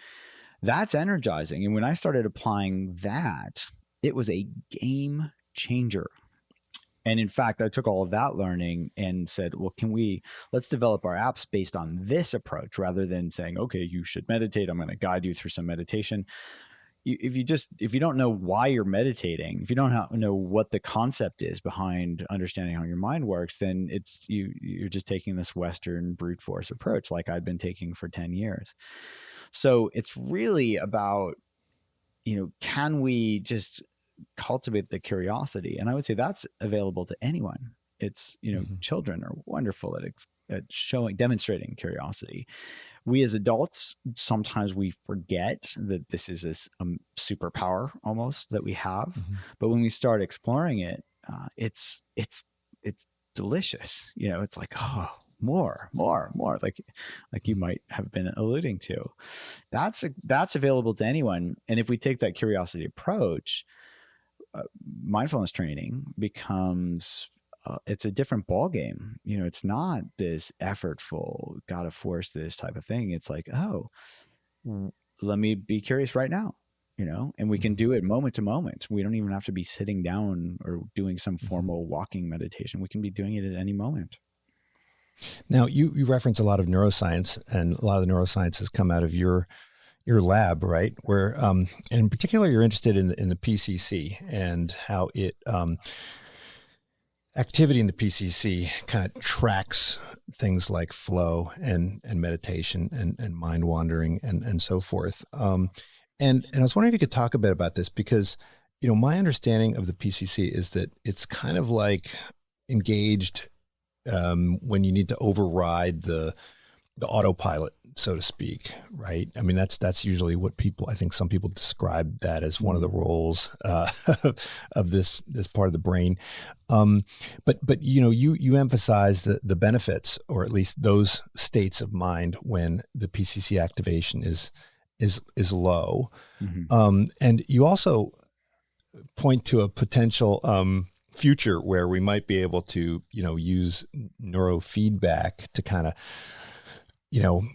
That's energizing. And when I started applying that, it was a game changer. And in fact, I took all of that learning and said, well, let's develop our apps based on this approach rather than saying, okay, you should meditate. I'm going to guide you through some meditation. If you don't know why you're meditating, if you don't know what the concept is behind understanding how your mind works, then you're just taking this Western brute force approach like I'd been taking for 10 years. So it's really about, can we just cultivate the curiosity? And I would say that's available to anyone. It's, children are wonderful at demonstrating curiosity. We as adults, sometimes we forget that this is a superpower almost that we have. But when we start exploring it, it's delicious. It's like, oh, more, like you might have been alluding to. That's available to anyone. And if we take that curiosity approach, mindfulness training becomes it's a different ball game. It's not this effortful, gotta force this type of thing. It's like, oh, let me be curious right now, and we can do it moment to moment. We don't even have to be sitting down or doing some formal walking meditation. We can be doing it at any moment. Now, you reference a lot of neuroscience, and a lot of the neuroscience has come out of your lab, right? Where, in particular, you're interested in the PCC and how it activity in the PCC kind of tracks things like flow and meditation and mind wandering and so forth. And I was wondering if you could talk a bit about this because, my understanding of the PCC is that it's kind of like engaged when you need to override the autopilot, so to speak, right? I mean, that's usually what I think some people describe that as one of the roles of this part of the brain. But you emphasize the benefits, or at least those states of mind when the PCC activation is low, and you also point to a potential future where we might be able to use neurofeedback to kind of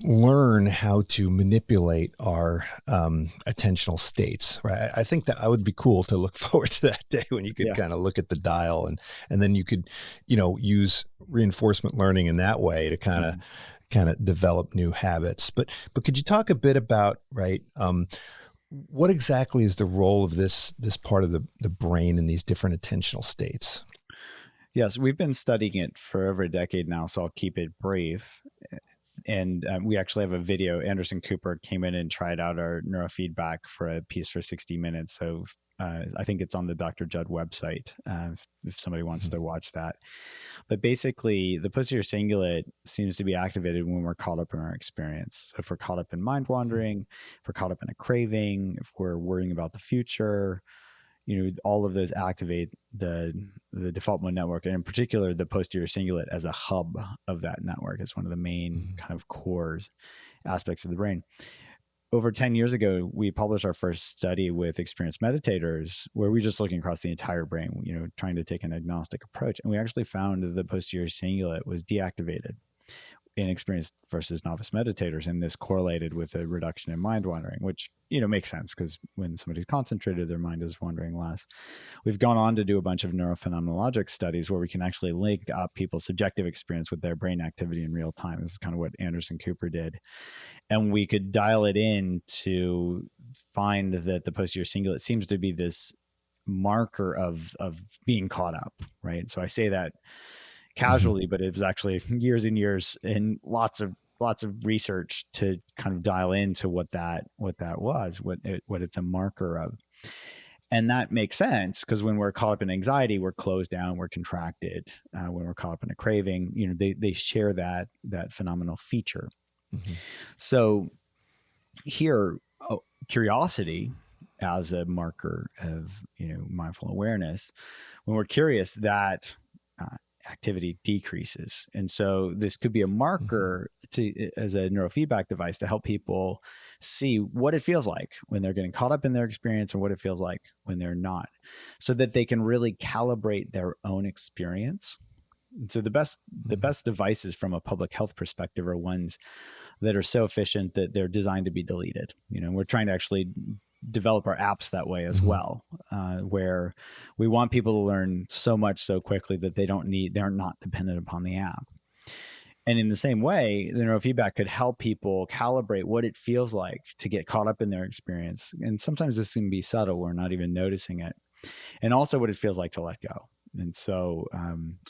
learn how to manipulate our attentional states, right? I think that I would be cool to look forward to that day when you could kind of look at the dial and then you could, use reinforcement learning in that way to kind of develop new habits. But could you talk a bit about, right, what exactly is the role of this part of the brain in these different attentional states? Yes, we've been studying it for over a decade now, so I'll keep it brief. And we actually have a video. Anderson Cooper came in and tried out our neurofeedback for a piece for 60 minutes. So I think it's on the Dr. Judd website if somebody wants to watch that. But basically, the posterior cingulate seems to be activated when we're caught up in our experience. So if we're caught up in mind wandering, if we're caught up in a craving, if we're worrying about the future, all of those activate the default mode network, and in particular, the posterior cingulate as a hub of that network is one of the main kind of core aspects of the brain. Over 10 years ago, we published our first study with experienced meditators where we just looking across the entire brain, trying to take an agnostic approach. And we actually found that the posterior cingulate was deactivated in experienced versus novice meditators, and this correlated with a reduction in mind wandering, which makes sense because when somebody's concentrated, their mind is wandering less. We've gone on to do a bunch of neurophenomenologic studies where we can actually link up people's subjective experience with their brain activity in real time. This is kind of what Anderson Cooper did, and we could dial it in to find that the posterior cingulate seems to be this marker of being caught up, right? So I say that casually, but it was actually years and years and lots of research to kind of dial into what that was, what it's a marker of. And that makes sense because when we're caught up in anxiety, we're closed down, we're contracted. When we're caught up in a craving, they share that phenomenal feature. So here, curiosity as a marker of mindful awareness, when we're curious, that activity decreases. And so this could be a marker as a neurofeedback device to help people see what it feels like when they're getting caught up in their experience and what it feels like when they're not, so that they can really calibrate their own experience. And so the best devices from a public health perspective are ones that are so efficient that they're designed to be deleted. We're trying to actually develop our apps that way as well, where we want people to learn so much so quickly that they're not dependent upon the app. And in the same way, the neurofeedback could help people calibrate what it feels like to get caught up in their experience. And sometimes this can be subtle, we're not even noticing it. And also what it feels like to let go. And so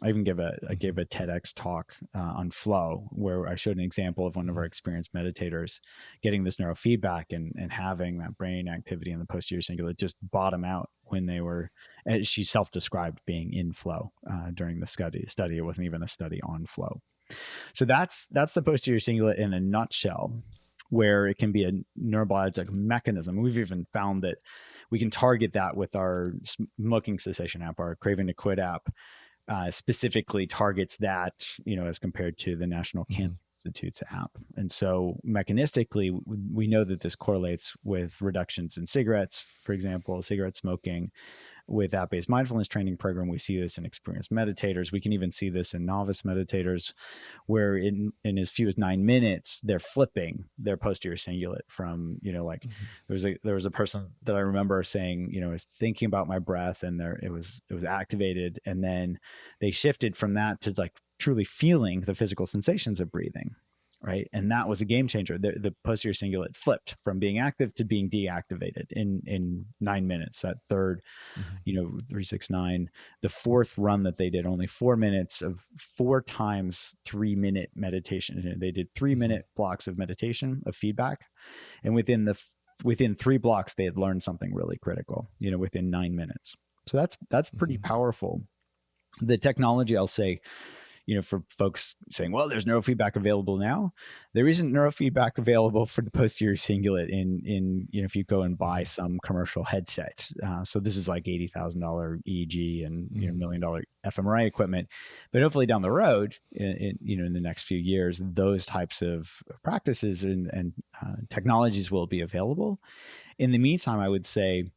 I even gave a TEDx talk on flow, where I showed an example of one of our experienced meditators getting this neurofeedback and having that brain activity in the posterior cingulate just bottom out when they were, as she self-described, being in flow during the study. It wasn't even a study on flow. So that's the posterior cingulate in a nutshell, where it can be a neurobiologic mechanism. We've even found that we can target that with our smoking cessation app. Our Craving to Quit app specifically targets that, as compared to the National Cancer Institute's app. And so mechanistically, we know that this correlates with reductions in cigarettes, for example, cigarette smoking. With app-based mindfulness training program, we see this in experienced meditators. We can even see this in novice meditators, where in as few as 9 minutes, they're flipping their posterior cingulate from, there was a person that I remember saying, I was thinking about my breath, and it was activated, and then they shifted from that to like truly feeling the physical sensations of breathing. right? And that was a game changer. The posterior cingulate flipped from being active to being deactivated in 9 minutes. That third, 369, the fourth run that they did, only 4 minutes of 4 times 3-minute meditation. They did 3-minute blocks of meditation, of feedback. And within 3 blocks, they had learned something really critical, within 9 minutes. So that's pretty powerful. The technology, I'll say, for folks saying, well, there's neurofeedback available now. There isn't neurofeedback available for the posterior cingulate in if you go and buy some commercial headset. So this is like $80,000 EEG and $1 million fMRI equipment. But hopefully down the road, in the next few years, those types of practices and technologies will be available. In the meantime, I would say,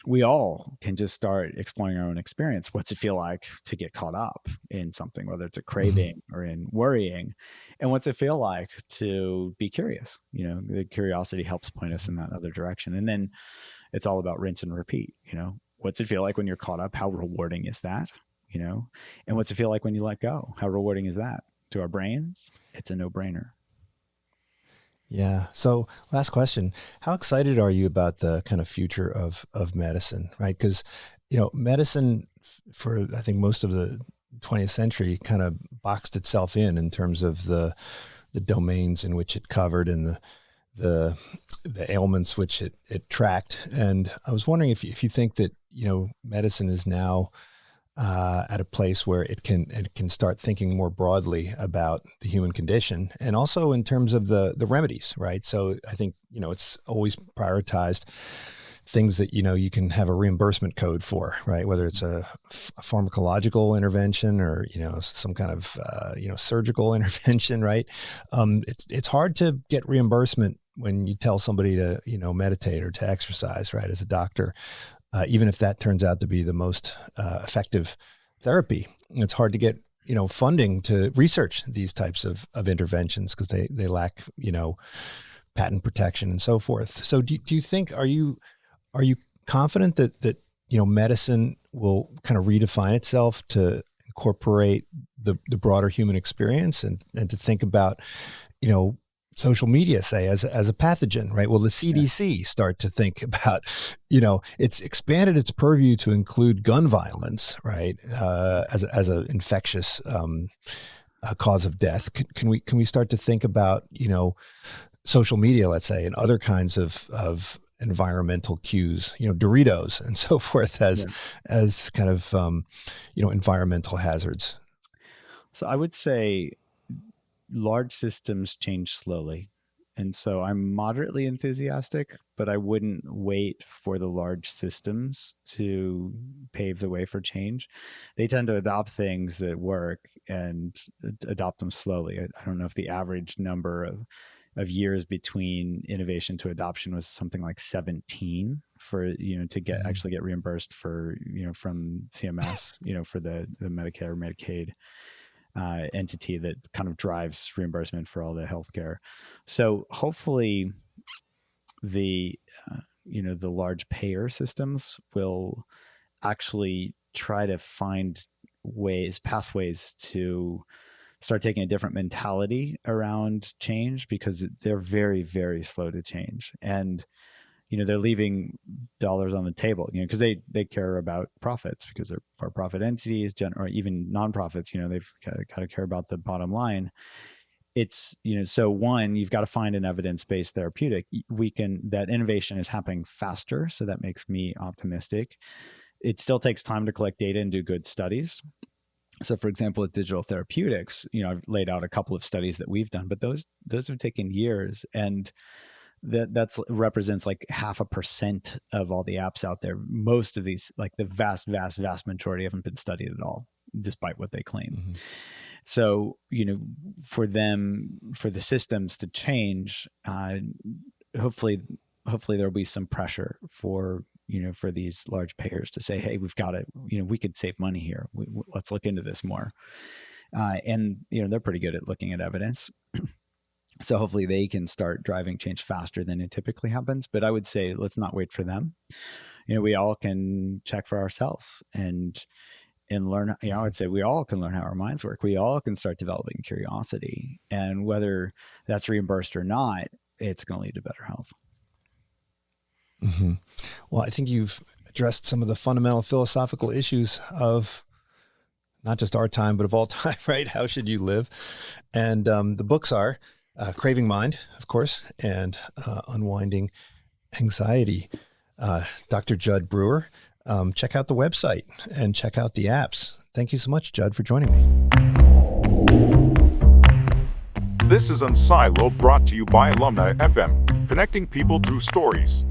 we all can just start exploring our own experience. What's it feel like to get caught up in something, whether it's a craving or in worrying? And what's it feel like to be curious? The curiosity helps point us in that other direction. And then it's all about rinse and repeat. What's it feel like when you're caught up? How rewarding is that? And what's it feel like when you let go? How rewarding is that? To our brains, it's a no-brainer. Yeah. So last question, how excited are you about the kind of future of medicine, right? Because, medicine for, I think, most of the 20th century kind of boxed itself in terms of the domains in which it covered and the ailments which it tracked. And I was wondering if you think that, medicine is now at a place where it can start thinking more broadly about the human condition, and also in terms of the remedies, right? So I think, it's always prioritized things that, you can have a reimbursement code for, right? Whether it's a pharmacological intervention or, some kind of, surgical intervention, right? It's hard to get reimbursement when you tell somebody to, meditate or to exercise, right? As a doctor. Even if that turns out to be the most effective therapy, it's hard to get funding to research these types of interventions because they lack patent protection and so forth. So do you think, are you confident that medicine will kind of redefine itself to incorporate the broader human experience and to think about social media, say, as a pathogen, right? Will the CDC start to think about, it's expanded its purview to include gun violence, right? As an infectious cause of death. Can we start to think about, social media, let's say, and other kinds of environmental cues, Doritos and so forth as kind of, environmental hazards? So I would say large systems change slowly. And so I'm moderately enthusiastic, but I wouldn't wait for the large systems to pave the way for change. They tend to adopt things that work and adopt them slowly. I don't know if the average number of years between innovation to adoption was something like 17 for, to actually get reimbursed for, from CMS, for the Medicare, Medicaid entity that kind of drives reimbursement for all the healthcare. So hopefully the large payer systems will actually try to find pathways to start taking a different mentality around change, because they're very, very slow to change. And they're leaving dollars on the table, because they care about profits, because they're for-profit entities, or even nonprofits, they've got to care about the bottom line. It's, so one, you've got to find an evidence-based therapeutic. That innovation is happening faster. So that makes me optimistic. It still takes time to collect data and do good studies. So for example, with digital therapeutics, I've laid out a couple of studies that we've done, but those have taken years, and that's represents like 0.5% of all the apps out there. Most of these, like the vast majority, haven't been studied at all, despite what they claim. Mm-hmm. So, for the systems to change, hopefully there'll be some pressure for these large payers to say, hey, we've got it. We could save money here. Let's look into this more. And they're pretty good at looking at evidence. So hopefully they can start driving change faster than it typically happens. But I would say, let's not wait for them. We all can check for ourselves. And and learn, I'd say we all can learn how our minds work. We all can start developing curiosity, and whether that's reimbursed or not, it's going to lead to better health. Mm-hmm. Well, I think you've addressed some of the fundamental philosophical issues of not just our time, but of all time, right? How should you live? And the books are Craving Mind, of course, and Unwinding Anxiety. Dr. Judd Brewer, check out the website and check out the apps. Thank you so much, Judd, for joining me. This is Unsiloed, brought to you by Alumni FM, connecting people through stories.